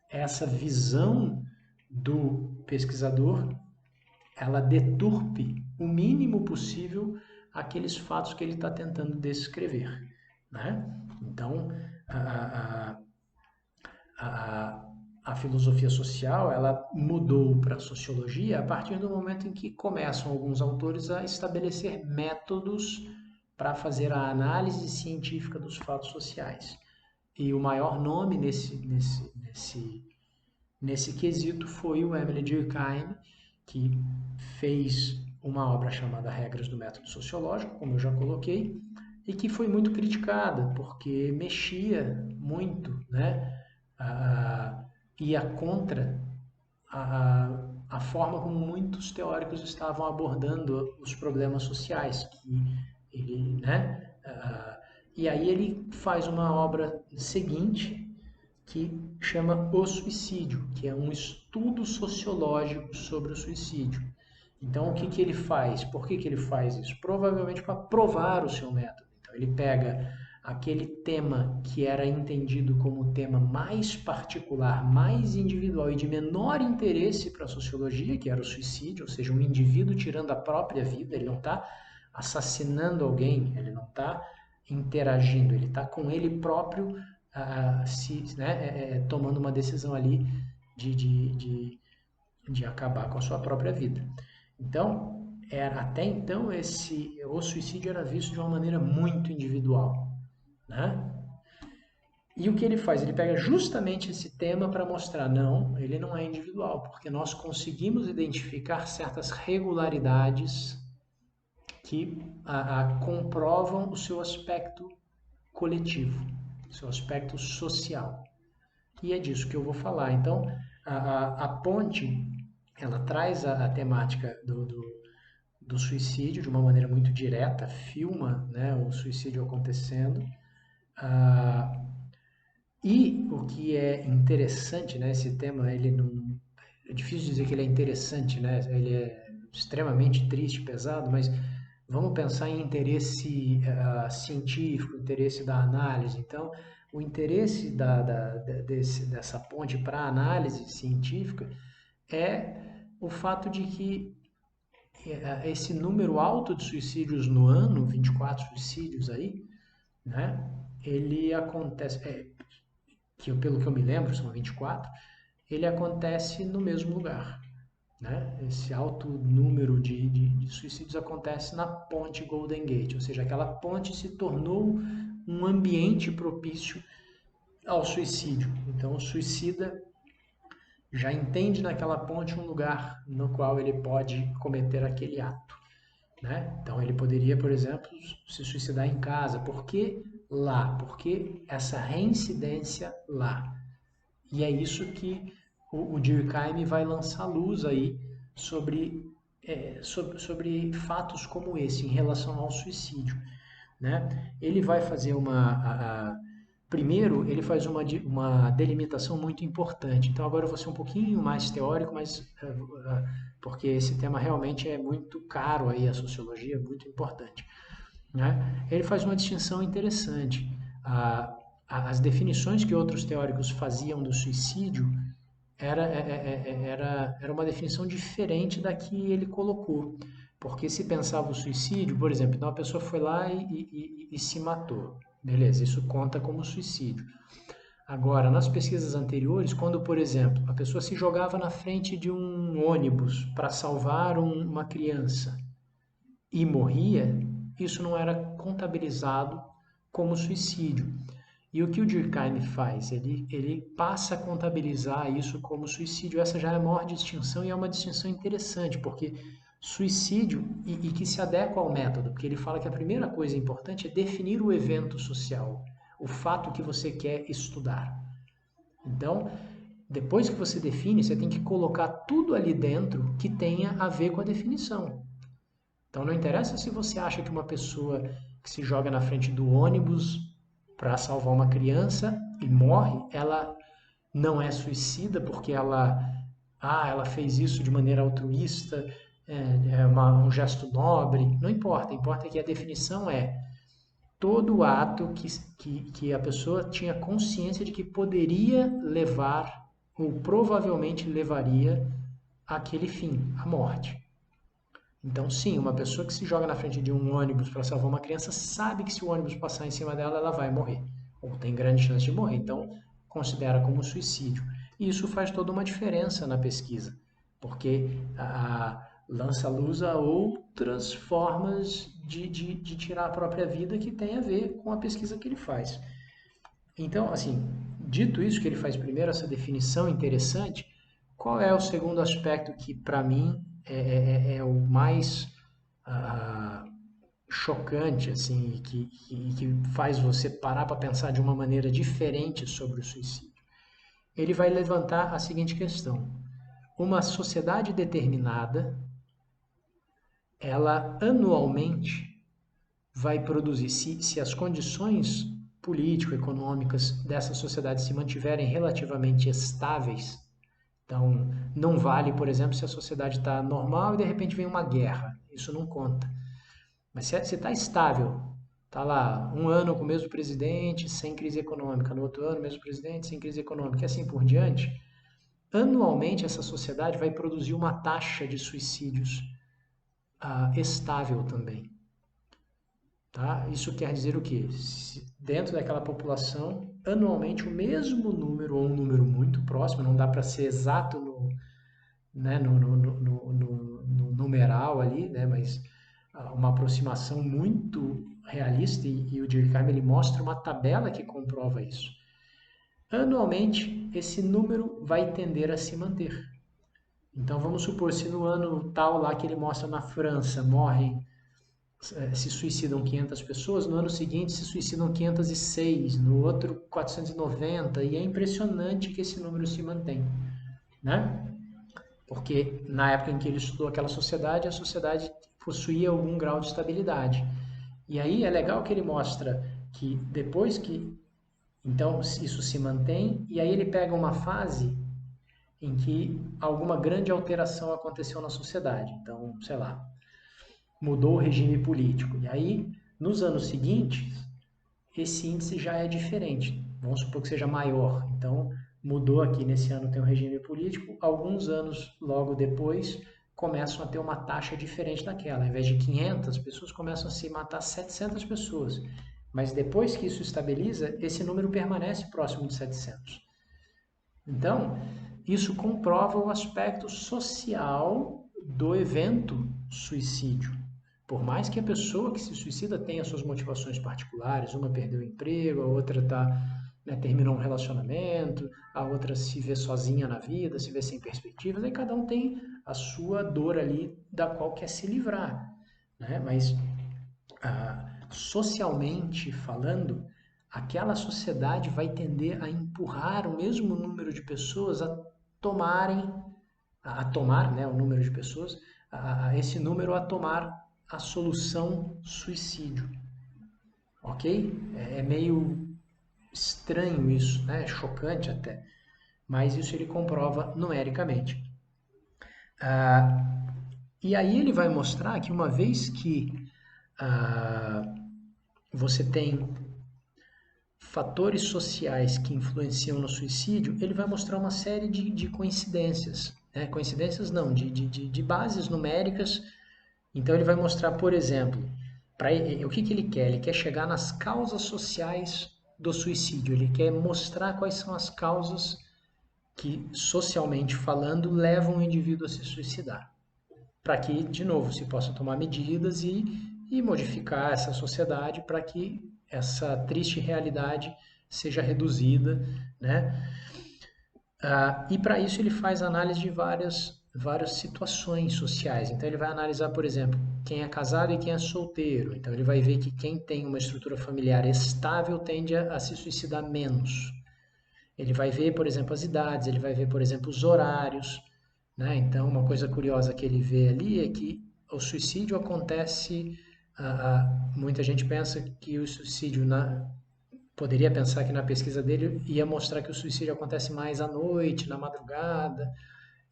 essa visão do pesquisador ela deturpe o mínimo possível aqueles fatos que ele está tentando descrever. Né? Então, a, a, a filosofia social ela mudou para a sociologia a partir do momento em que começam alguns autores a estabelecer métodos para fazer a análise científica dos fatos sociais. E o maior nome nesse quesito foi o Emile Durkheim, que fez uma obra chamada Regras do Método Sociológico, como eu já coloquei, e que foi muito criticada, porque mexia muito, né? Ia contra a forma como muitos teóricos estavam abordando os problemas sociais, que ele, né? E aí ele faz uma obra seguinte, que chama O Suicídio, que é um estudo sociológico sobre o suicídio. Então, o que ele faz? Por que ele faz isso? Provavelmente para provar o seu método. Então, ele pega aquele tema que era entendido como o tema mais particular, mais individual e de menor interesse para a sociologia, que era o suicídio, ou seja, um indivíduo tirando a própria vida, ele não está assassinando alguém, ele não está interagindo, ele está com ele próprio tomando uma decisão ali de acabar com a sua própria vida. Então, até então, o suicídio era visto de uma maneira muito individual. Né? E o que ele faz? Ele pega justamente esse tema para mostrar, não, ele não é individual, porque nós conseguimos identificar certas regularidades que comprovam o seu aspecto coletivo, o seu aspecto social. E é disso que eu vou falar. Então, a ponte, ela traz a temática do suicídio de uma maneira muito direta, filma, né, o suicídio acontecendo. Ah, e o que é interessante, né, esse tema, ele não, é difícil dizer que ele é interessante, né, ele é extremamente triste, pesado, mas vamos pensar em interesse científico, interesse da análise. Então, o interesse dessa ponte para a análise científica é o fato de que esse número alto de suicídios no ano, 24 suicídios aí, né? Ele acontece, pelo que eu me lembro, são 24, ele acontece no mesmo lugar. Né? Esse alto número de suicídios acontece na ponte Golden Gate, ou seja, aquela ponte se tornou um ambiente propício ao suicídio. Então, o suicida já entende naquela ponte um lugar no qual ele pode cometer aquele ato. Né? Então ele poderia, por exemplo, se suicidar em casa. Por que lá? Por que essa reincidência lá? E é isso que o Durkheim vai lançar luz aí sobre fatos como esse em relação ao suicídio. Né? Ele vai fazer primeiro, ele faz uma delimitação muito importante. Então, agora eu vou ser um pouquinho mais teórico, mas porque esse tema realmente é muito caro aí, a sociologia é muito importante. Né? Ele faz uma distinção interessante. As definições que outros teóricos faziam do suicídio era uma definição diferente da que ele colocou. Porque se pensava o suicídio, por exemplo, então a pessoa foi lá e se matou. Beleza, isso conta como suicídio. Agora, nas pesquisas anteriores, quando, por exemplo, a pessoa se jogava na frente de um ônibus para salvar uma criança e morria, isso não era contabilizado como suicídio. E o que o Durkheim faz? Ele passa a contabilizar isso como suicídio. Essa já é a maior distinção e é uma distinção interessante, porque suicídio, e que se adequa ao método, porque ele fala que a primeira coisa importante é definir o evento social, o fato que você quer estudar. Então, depois que você define, você tem que colocar tudo ali dentro que tenha a ver com a definição. Então, não interessa se você acha que uma pessoa que se joga na frente do ônibus para salvar uma criança e morre, ela não é suicida porque ela fez isso de maneira altruísta, um gesto nobre. Não importa, importa que a definição é todo ato que a pessoa tinha consciência de que poderia levar ou provavelmente levaria àquele fim, a morte. Então, sim, uma pessoa que se joga na frente de um ônibus para salvar uma criança sabe que se o ônibus passar em cima dela, ela vai morrer, ou tem grande chance de morrer. Então, considera como suicídio. E isso faz toda uma diferença na pesquisa, porque lança luz a outras formas de tirar a própria vida que tem a ver com a pesquisa que ele faz. Então, assim, dito isso, que ele faz primeiro essa definição interessante, qual é o segundo aspecto que, para mim, é o mais ah, chocante, assim, que faz você parar para pensar de uma maneira diferente sobre o suicídio? Ele vai levantar a seguinte questão: uma sociedade determinada, ela anualmente vai produzir, se as condições político-econômicas dessa sociedade se mantiverem relativamente estáveis, então não vale, por exemplo, se a sociedade está normal e de repente vem uma guerra, isso não conta. Mas se está estável, está lá um ano com o mesmo presidente sem crise econômica, no outro ano mesmo presidente sem crise econômica e assim por diante, anualmente essa sociedade vai produzir uma taxa de suicídios estável também. Tá? Isso quer dizer o quê? Se dentro daquela população, anualmente o mesmo número, ou um número muito próximo, não dá para ser exato né, no numeral ali, né, mas uma aproximação muito realista, e o Durkheim ele mostra uma tabela que comprova isso. Anualmente, esse número vai tender a se manter. Então, vamos supor, se no ano tal lá que ele mostra na França morrem se suicidam 500 pessoas, no ano seguinte se suicidam 506, no outro 490, e é impressionante que esse número se mantém, né? Porque na época em que ele estudou aquela sociedade, a sociedade possuía algum grau de estabilidade. E aí é legal que ele mostra que depois que então isso se mantém, e aí ele pega uma fase em que alguma grande alteração aconteceu na sociedade. Então, sei lá, mudou o regime político. E aí, nos anos seguintes, esse índice já é diferente. Vamos supor que seja maior. Então, mudou aqui nesse ano tem um regime político. Alguns anos logo depois, começam a ter uma taxa diferente daquela. Ao invés de 500, pessoas começam a se matar 700 pessoas. Mas depois que isso estabiliza, esse número permanece próximo de 700. Então, isso comprova o aspecto social do evento suicídio. Por mais que a pessoa que se suicida tenha suas motivações particulares, uma perdeu o emprego, a outra terminou um relacionamento, a outra se vê sozinha na vida, se vê sem perspectivas, aí cada um tem a sua dor ali da qual quer se livrar. Né? Mas, socialmente falando, aquela sociedade vai tender a empurrar o mesmo número de pessoas a tomar, né, o número de pessoas, esse número a tomar a solução suicídio, ok? É meio estranho isso, né? É chocante até, mas isso ele comprova numericamente. E aí ele vai mostrar que uma vez que você tem fatores sociais que influenciam no suicídio, ele vai mostrar uma série de coincidências. Né? Coincidências não, de bases numéricas. Então ele vai mostrar, por exemplo, o que ele quer? Ele quer chegar nas causas sociais do suicídio. Ele quer mostrar quais são as causas que, socialmente falando, levam o indivíduo a se suicidar. Para que, de novo, se possa tomar medidas e modificar essa sociedade para que essa triste realidade seja reduzida, né? E para isso ele faz análise de várias situações sociais. Então ele vai analisar, por exemplo, quem é casado e quem é solteiro. Então ele vai ver que quem tem uma estrutura familiar estável tende a se suicidar menos. Ele vai ver, por exemplo, as idades, ele vai ver, por exemplo, os horários. Né? Então, uma coisa curiosa que ele vê ali é que o suicídio acontece. Muita gente pensa que o suicídio poderia pensar que na pesquisa dele ia mostrar que o suicídio acontece mais à noite, na madrugada,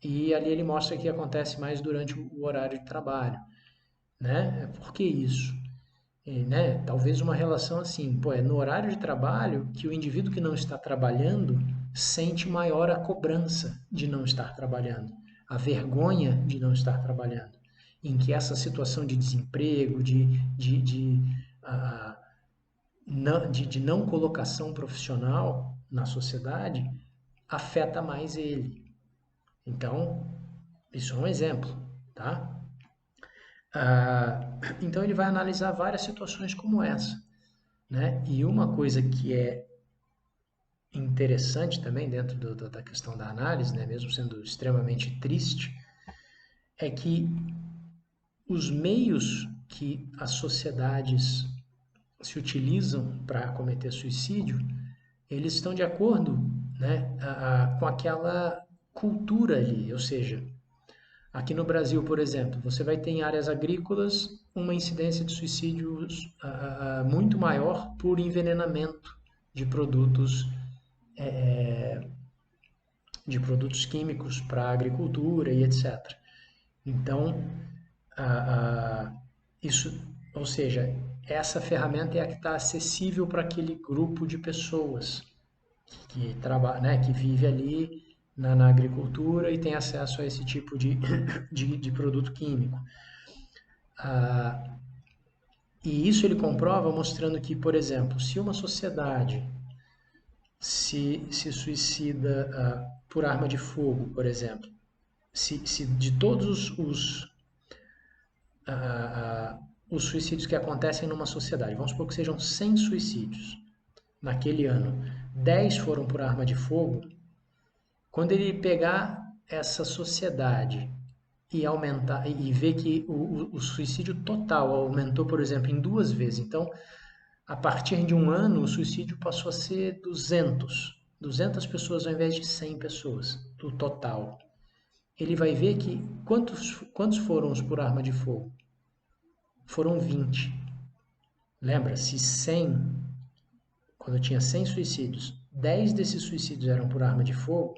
e ali ele mostra que acontece mais durante o horário de trabalho, né? Por que isso? Né? Talvez uma relação assim, pô, é no horário de trabalho que o indivíduo que não está trabalhando sente maior a cobrança de não estar trabalhando, a vergonha de não estar trabalhando, em que essa situação de desemprego, de não colocação profissional na sociedade afeta mais ele. Então, isso é um exemplo, tá? Então ele vai analisar várias situações como essa, né? E uma coisa que é interessante também dentro da questão da análise, né? Mesmo sendo extremamente triste, é que os meios que as sociedades se utilizam para cometer suicídio, eles estão de acordo, né, com aquela cultura ali. Ou seja, aqui no Brasil, por exemplo, você vai ter em áreas agrícolas uma incidência de suicídios muito maior por envenenamento de produtos, químicos para a agricultura e etc. Então, isso, ou seja, essa ferramenta é a que está acessível para aquele grupo de pessoas que trabalha, né, que vive ali na agricultura e tem acesso a esse tipo de produto químico. E isso ele comprova mostrando que, por exemplo, se uma sociedade se suicida por arma de fogo, por exemplo, se de todos os suicídios que acontecem numa sociedade, vamos supor que sejam 100 suicídios naquele ano, 10 foram por arma de fogo, quando ele pegar essa sociedade e aumentar e ver que o suicídio total aumentou, por exemplo, em 2 vezes. Então, a partir de um ano, o suicídio passou a ser 200 pessoas ao invés de 100 pessoas, do total. Ele vai ver que quantos foram os por arma de fogo? Foram 20. Lembra, se 100, quando tinha 100 suicídios, 10 desses suicídios eram por arma de fogo,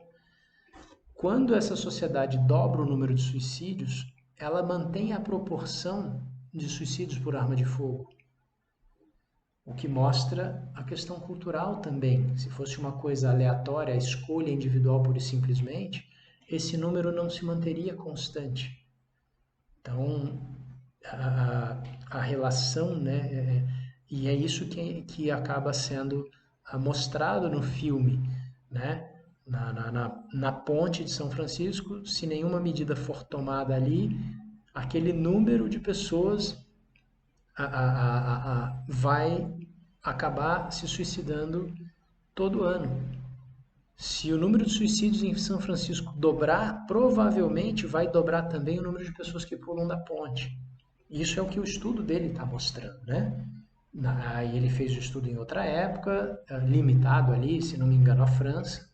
quando essa sociedade dobra o número de suicídios, ela mantém a proporção de suicídios por arma de fogo. O que mostra a questão cultural também. Se fosse uma coisa aleatória, a escolha individual pura e simplesmente, esse número não se manteria constante. Então, a relação, né, e é isso que acaba sendo mostrado no filme, né? Na ponte de São Francisco, se nenhuma medida for tomada ali, aquele número de pessoas vai acabar se suicidando todo ano. Se o número de suicídios em São Francisco dobrar, provavelmente vai dobrar também o número de pessoas que pulam da ponte. Isso é o que o estudo dele está mostrando, né? Aí ele fez o estudo em outra época, limitado ali, se não me engano, à França,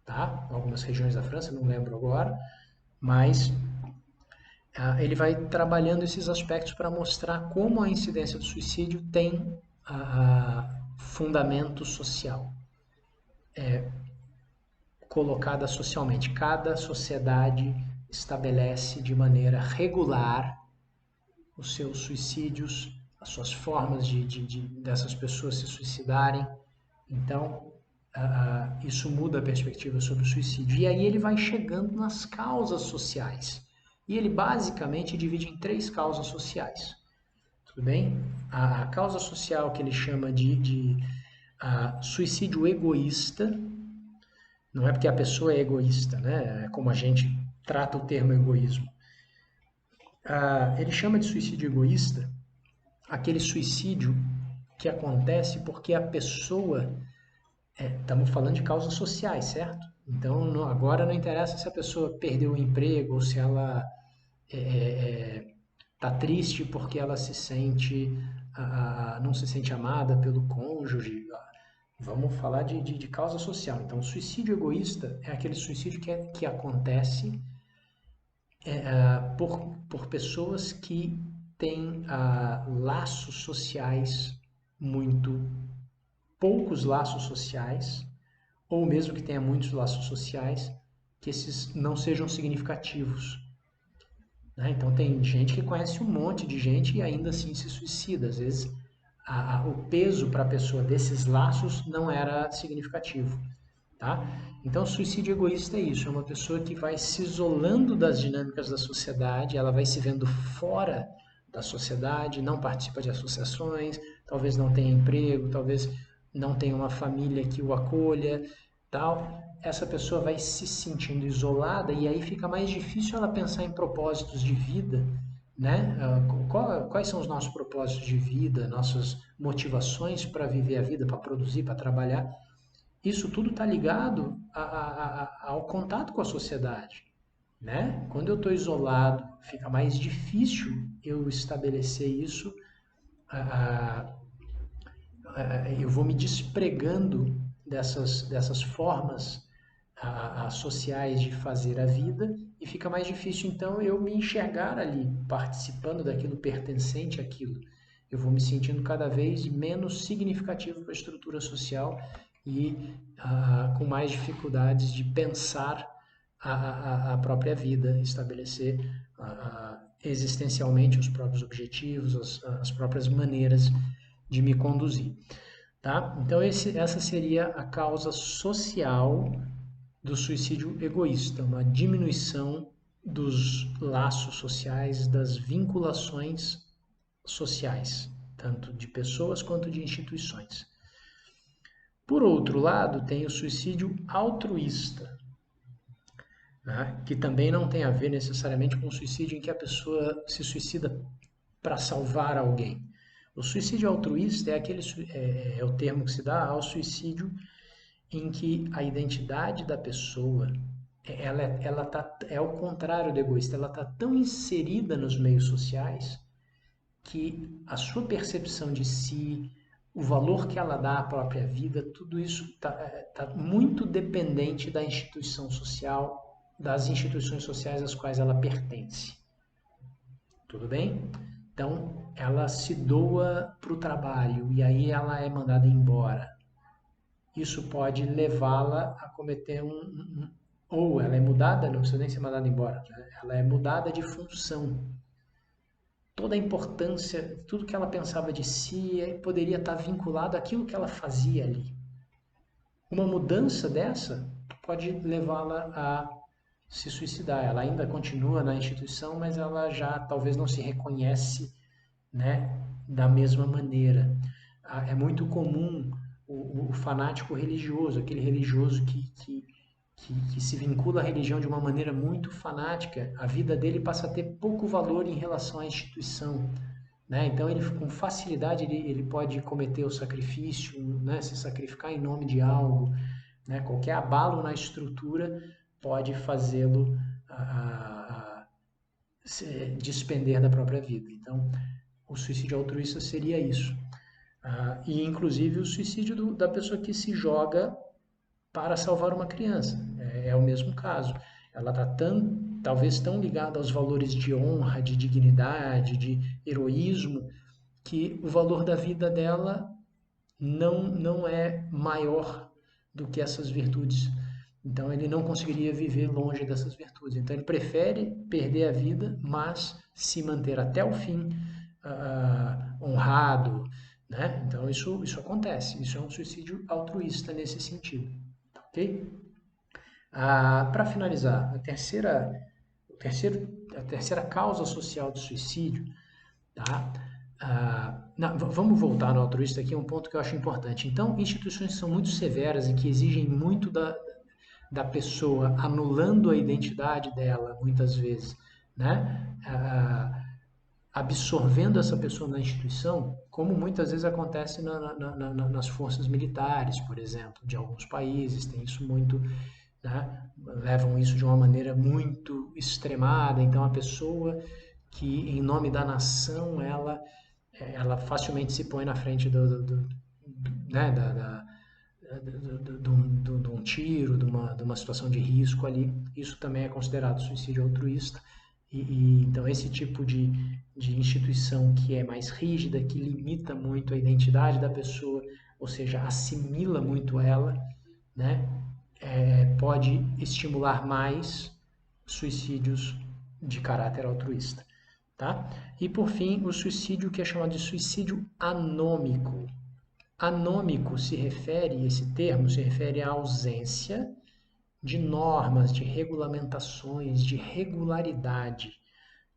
tá? Algumas regiões da França, não lembro agora, mas ele vai trabalhando esses aspectos para mostrar como a incidência do suicídio tem fundamento social, colocada socialmente. Cada sociedade estabelece de maneira regular os seus suicídios, as suas formas dessas pessoas se suicidarem. Então, isso muda a perspectiva sobre o suicídio. E aí ele vai chegando nas causas sociais. E ele basicamente divide em 3 causas sociais. Tudo bem? A causa social que ele chama de suicídio egoísta, não é porque a pessoa é egoísta, né? É como a gente trata o termo egoísmo. Ele chama de suicídio egoísta aquele suicídio que acontece porque a pessoa, estamos falando de causas sociais, certo? Então agora não interessa se a pessoa perdeu o emprego ou se ela está triste porque ela se sente não se sente amada pelo cônjuge. Vamos falar de causa social. Então, o suicídio egoísta é aquele suicídio que acontece por pessoas que têm laços sociais muito poucos laços sociais, ou mesmo que tenha muitos laços sociais, que esses não sejam significativos. Né? Então tem gente que conhece um monte de gente e ainda assim se suicida. Às vezes o peso para a pessoa desses laços não era significativo. Tá? Então, suicídio egoísta é isso, é uma pessoa que vai se isolando das dinâmicas da sociedade, ela vai se vendo fora da sociedade, não participa de associações, talvez não tenha emprego, talvez não tenha uma família que o acolha, tal. Essa pessoa vai se sentindo isolada e aí fica mais difícil ela pensar em propósitos de vida, né? Quais são os nossos propósitos de vida, nossas motivações para viver a vida, para produzir, para trabalhar? Isso tudo está ligado ao contato com a sociedade, né? Quando eu estou isolado, fica mais difícil eu estabelecer isso. Eu vou me despregando dessas formas sociais de fazer a vida e fica mais difícil então eu me enxergar ali, participando daquilo, pertencente àquilo. Eu vou me sentindo cada vez menos significativo para a estrutura social e com mais dificuldades de pensar a própria vida, estabelecer existencialmente os próprios objetivos, as próprias maneiras de me conduzir. Tá? Então, essa seria a causa social do suicídio egoísta, uma diminuição dos laços sociais, das vinculações sociais, tanto de pessoas quanto de instituições. Por outro lado, tem o suicídio altruísta, né? Que também não tem a ver necessariamente com o suicídio em que a pessoa se suicida para salvar alguém. O suicídio altruísta é o termo que se dá ao suicídio em que a identidade da pessoa é ao contrário do egoísta, ela está tão inserida nos meios sociais que a sua percepção de si, o valor que ela dá à própria vida, tudo isso tá muito dependente da instituição social, das instituições sociais às quais ela pertence. Tudo bem? Então, ela se doa para o trabalho e aí ela é mandada embora. Isso pode levá-la a cometer ou ela é mudada, não precisa nem ser mandada embora, né? Ela é mudada de função. Toda a importância, tudo que ela pensava de si poderia estar vinculado àquilo que ela fazia ali. Uma mudança dessa pode levá-la a se suicidar. Ela ainda continua na instituição, mas ela já talvez não se reconhece, né, da mesma maneira. É muito comum o fanático religioso, aquele religioso que se vincula à religião de uma maneira muito fanática, a vida dele passa a ter pouco valor em relação à instituição. Né? Então, ele, com facilidade, ele pode cometer o sacrifício, né? Se sacrificar em nome de algo. Né? Qualquer abalo na estrutura pode fazê-lo se despender da própria vida. Então, o suicídio altruísta seria isso. E, inclusive, o suicídio da pessoa que se joga para salvar uma criança. É o mesmo caso. Ela está talvez tão ligada aos valores de honra, de dignidade, de heroísmo, que o valor da vida dela não é maior do que essas virtudes. Então ele não conseguiria viver longe dessas virtudes. Então ele prefere perder a vida, mas se manter até o fim honrado. Né? Então isso acontece. Isso é um suicídio altruísta nesse sentido. Ok? Para finalizar, a terceira causa social do suicídio, tá? Vamos voltar no altruísta aqui, um ponto que eu acho importante. Então, instituições que são muito severas e que exigem muito da pessoa, anulando a identidade dela, muitas vezes, né? Absorvendo essa pessoa na instituição, como muitas vezes acontece nas forças militares, por exemplo, de alguns países, tem isso muito, né? Levam isso de uma maneira muito extremada, então a pessoa que, em nome da nação, ela facilmente se põe na frente né, de um tiro, de uma situação de risco ali. Isso também é considerado suicídio altruísta. Então, esse tipo de instituição que é mais rígida, que limita muito a identidade da pessoa, ou seja, assimila muito ela, né, pode estimular mais suicídios de caráter altruísta. Tá? E por fim, o suicídio que é chamado de suicídio anômico. Anômico esse termo se refere à ausência de normas, de regulamentações, de regularidade.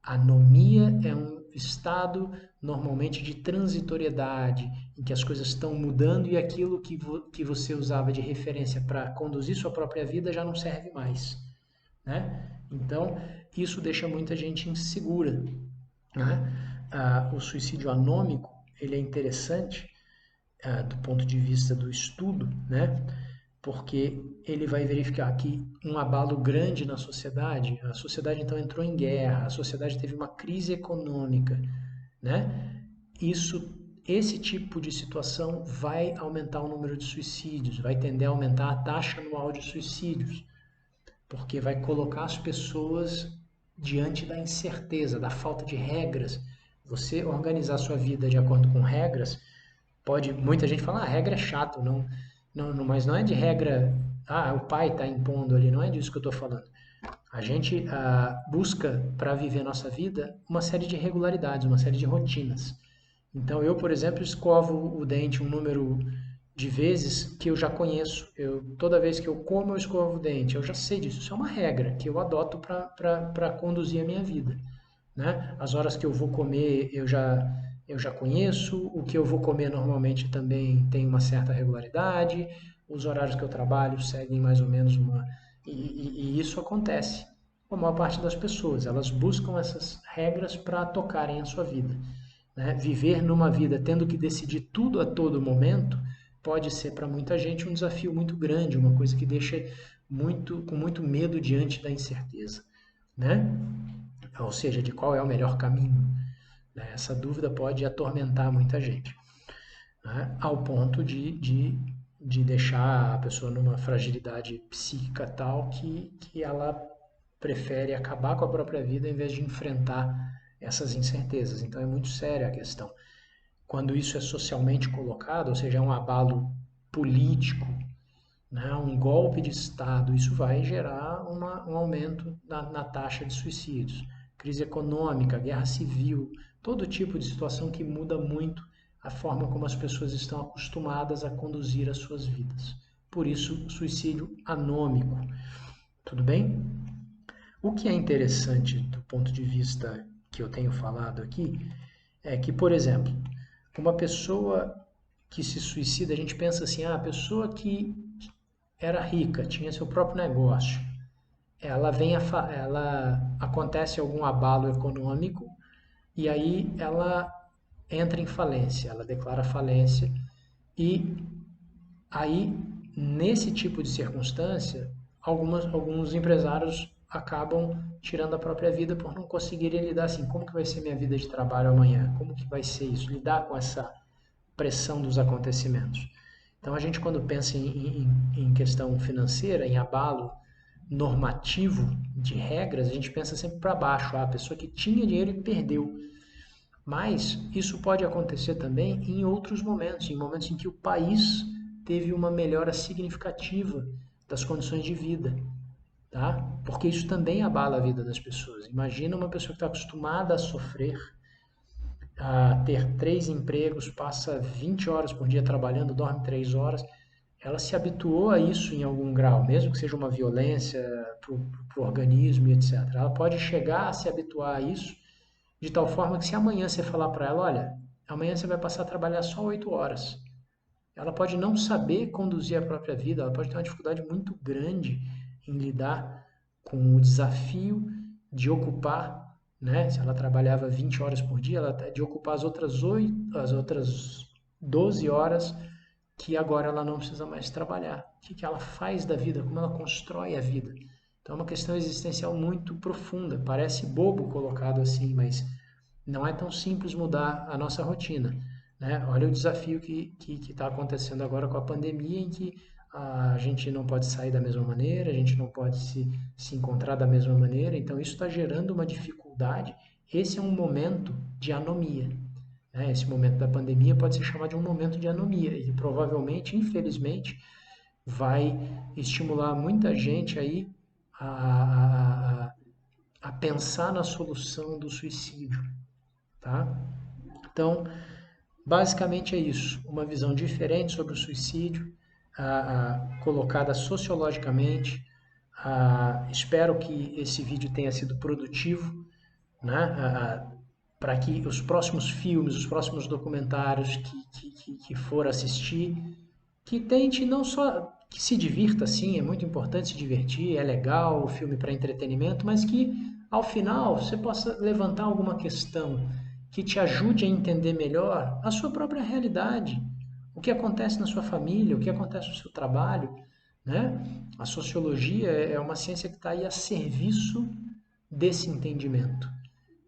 Anomia é um estado normalmente de transitoriedade, em que as coisas estão mudando e aquilo que você usava de referência para conduzir sua própria vida já não serve mais. Né? Então, isso deixa muita gente insegura. Né? O suicídio anômico ele é interessante do ponto de vista do estudo, né? Porque ele vai verificar que um abalo grande na sociedade, a sociedade então entrou em guerra, a sociedade teve uma crise econômica, né? Esse tipo de situação vai aumentar o número de suicídios, vai tender a aumentar a taxa anual de suicídios, porque vai colocar as pessoas diante da incerteza, da falta de regras. Você organizar sua vida de acordo com regras, muita gente fala, regra é chato, mas não é de regra, o pai está impondo ali, não é disso que eu estou falando. A gente busca para viver nossa vida uma série de regularidades, uma série de rotinas. Então eu, por exemplo, escovo o dente um número de vezes que eu já conheço. Toda vez que eu como, eu escovo o dente. Eu já sei disso. Isso é uma regra que eu adoto para conduzir a minha vida. Né? As horas que eu vou comer, eu já conheço. O que eu vou comer normalmente também tem uma certa regularidade. Os horários que eu trabalho seguem mais ou menos uma... E isso acontece com a maior parte das pessoas. Elas buscam essas regras para tocarem a sua vida. Né? Viver numa vida tendo que decidir tudo a todo momento pode ser para muita gente um desafio muito grande, uma coisa que deixa com muito medo diante da incerteza, né? Ou seja, de qual é o melhor caminho, né? Essa dúvida pode atormentar muita gente, né? Ao ponto de deixar a pessoa numa fragilidade psíquica tal que ela prefere acabar com a própria vida em vez de enfrentar essas incertezas. Então é muito séria a questão. Quando isso é socialmente colocado, ou seja, é um abalo político, né, um golpe de Estado, isso vai gerar um aumento na taxa de suicídios. Crise econômica, guerra civil, todo tipo de situação que muda muito a forma como as pessoas estão acostumadas a conduzir as suas vidas. Por isso, suicídio anômico. Tudo bem? O que é interessante do ponto de vista que eu tenho falado aqui é que, por exemplo, uma pessoa que se suicida, a gente pensa assim, a pessoa que era rica, tinha seu próprio negócio, ela acontece algum abalo econômico e aí ela entra em falência, ela declara falência e aí nesse tipo de circunstância, alguns empresários acabam tirando a própria vida por não conseguirem lidar assim, como que vai ser minha vida de trabalho amanhã? Como que vai ser isso? Lidar com essa pressão dos acontecimentos. Então a gente quando pensa em questão financeira, em abalo normativo de regras, a gente pensa sempre para baixo, a pessoa que tinha dinheiro e perdeu. Mas isso pode acontecer também em outros momentos, em momentos em que o país teve uma melhora significativa das condições de vida, tá? Porque isso também abala a vida das pessoas. Imagina uma pessoa que está acostumada a sofrer, a ter 3 empregos, passa 20 horas por dia trabalhando, dorme 3 horas, ela se habituou a isso em algum grau, mesmo que seja uma violência para o organismo e etc. Ela pode chegar a se habituar a isso de tal forma que se amanhã você falar para ela, olha, amanhã você vai passar a trabalhar só 8 horas, ela pode não saber conduzir a própria vida, ela pode ter uma dificuldade muito grande em lidar com o desafio de ocupar, né? Se ela trabalhava 20 horas por dia, ela de ocupar as outras 12 horas que agora ela não precisa mais trabalhar. O que ela faz da vida, como ela constrói a vida. Então é uma questão existencial muito profunda. Parece bobo colocado assim, mas não é tão simples mudar a nossa rotina, né? Olha o desafio que está acontecendo agora com a pandemia, em que a gente não pode sair da mesma maneira, a gente não pode se encontrar da mesma maneira, então isso está gerando uma dificuldade. Esse é um momento de anomia, né? Esse momento da pandemia pode ser chamado de um momento de anomia e provavelmente, infelizmente, vai estimular muita gente aí a, a, a pensar na solução do suicídio, tá? Então, basicamente é isso, uma visão diferente sobre o suicídio, colocada sociologicamente. Espero que esse vídeo tenha sido produtivo, né? Para que os próximos filmes, os próximos documentários que for assistir, que tente não só que se divirta, sim, é muito importante se divertir, é legal o filme para entretenimento, mas que ao final você possa levantar alguma questão que te ajude a entender melhor a sua própria realidade, o que acontece na sua família, o que acontece no seu trabalho, né? A sociologia é uma ciência que está aí a serviço desse entendimento,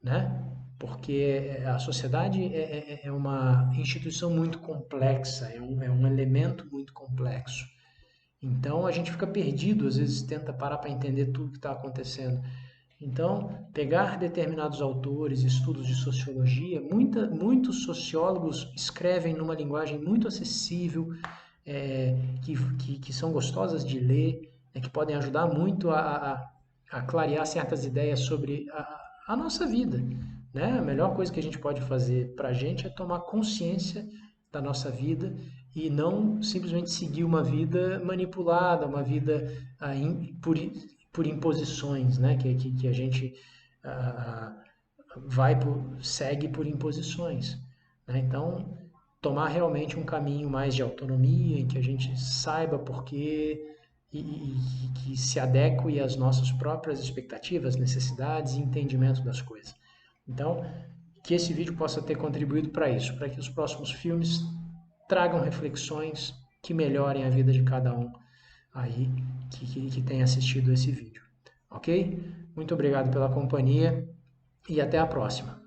né? Porque a sociedade é uma instituição muito complexa, é um elemento muito complexo. Então a gente fica perdido, às vezes tenta parar para entender tudo que está acontecendo. Então, pegar determinados autores, estudos de sociologia, muitos sociólogos escrevem numa linguagem muito acessível, que são gostosas de ler, que podem ajudar muito a clarear certas ideias sobre a nossa vida, né? A melhor coisa que a gente pode fazer para a gente é tomar consciência da nossa vida e não simplesmente seguir uma vida manipulada, uma vida por imposições, né? Que a gente ah, segue por imposições, né? Então, tomar realmente um caminho mais de autonomia, em que a gente saiba por quê e que se adeque às nossas próprias expectativas, necessidades e entendimento das coisas. Então, que esse vídeo possa ter contribuído para isso, para que os próximos filmes tragam reflexões que melhorem a vida de cada um aí que tem assistido esse vídeo, ok? Muito obrigado pela companhia e até a próxima.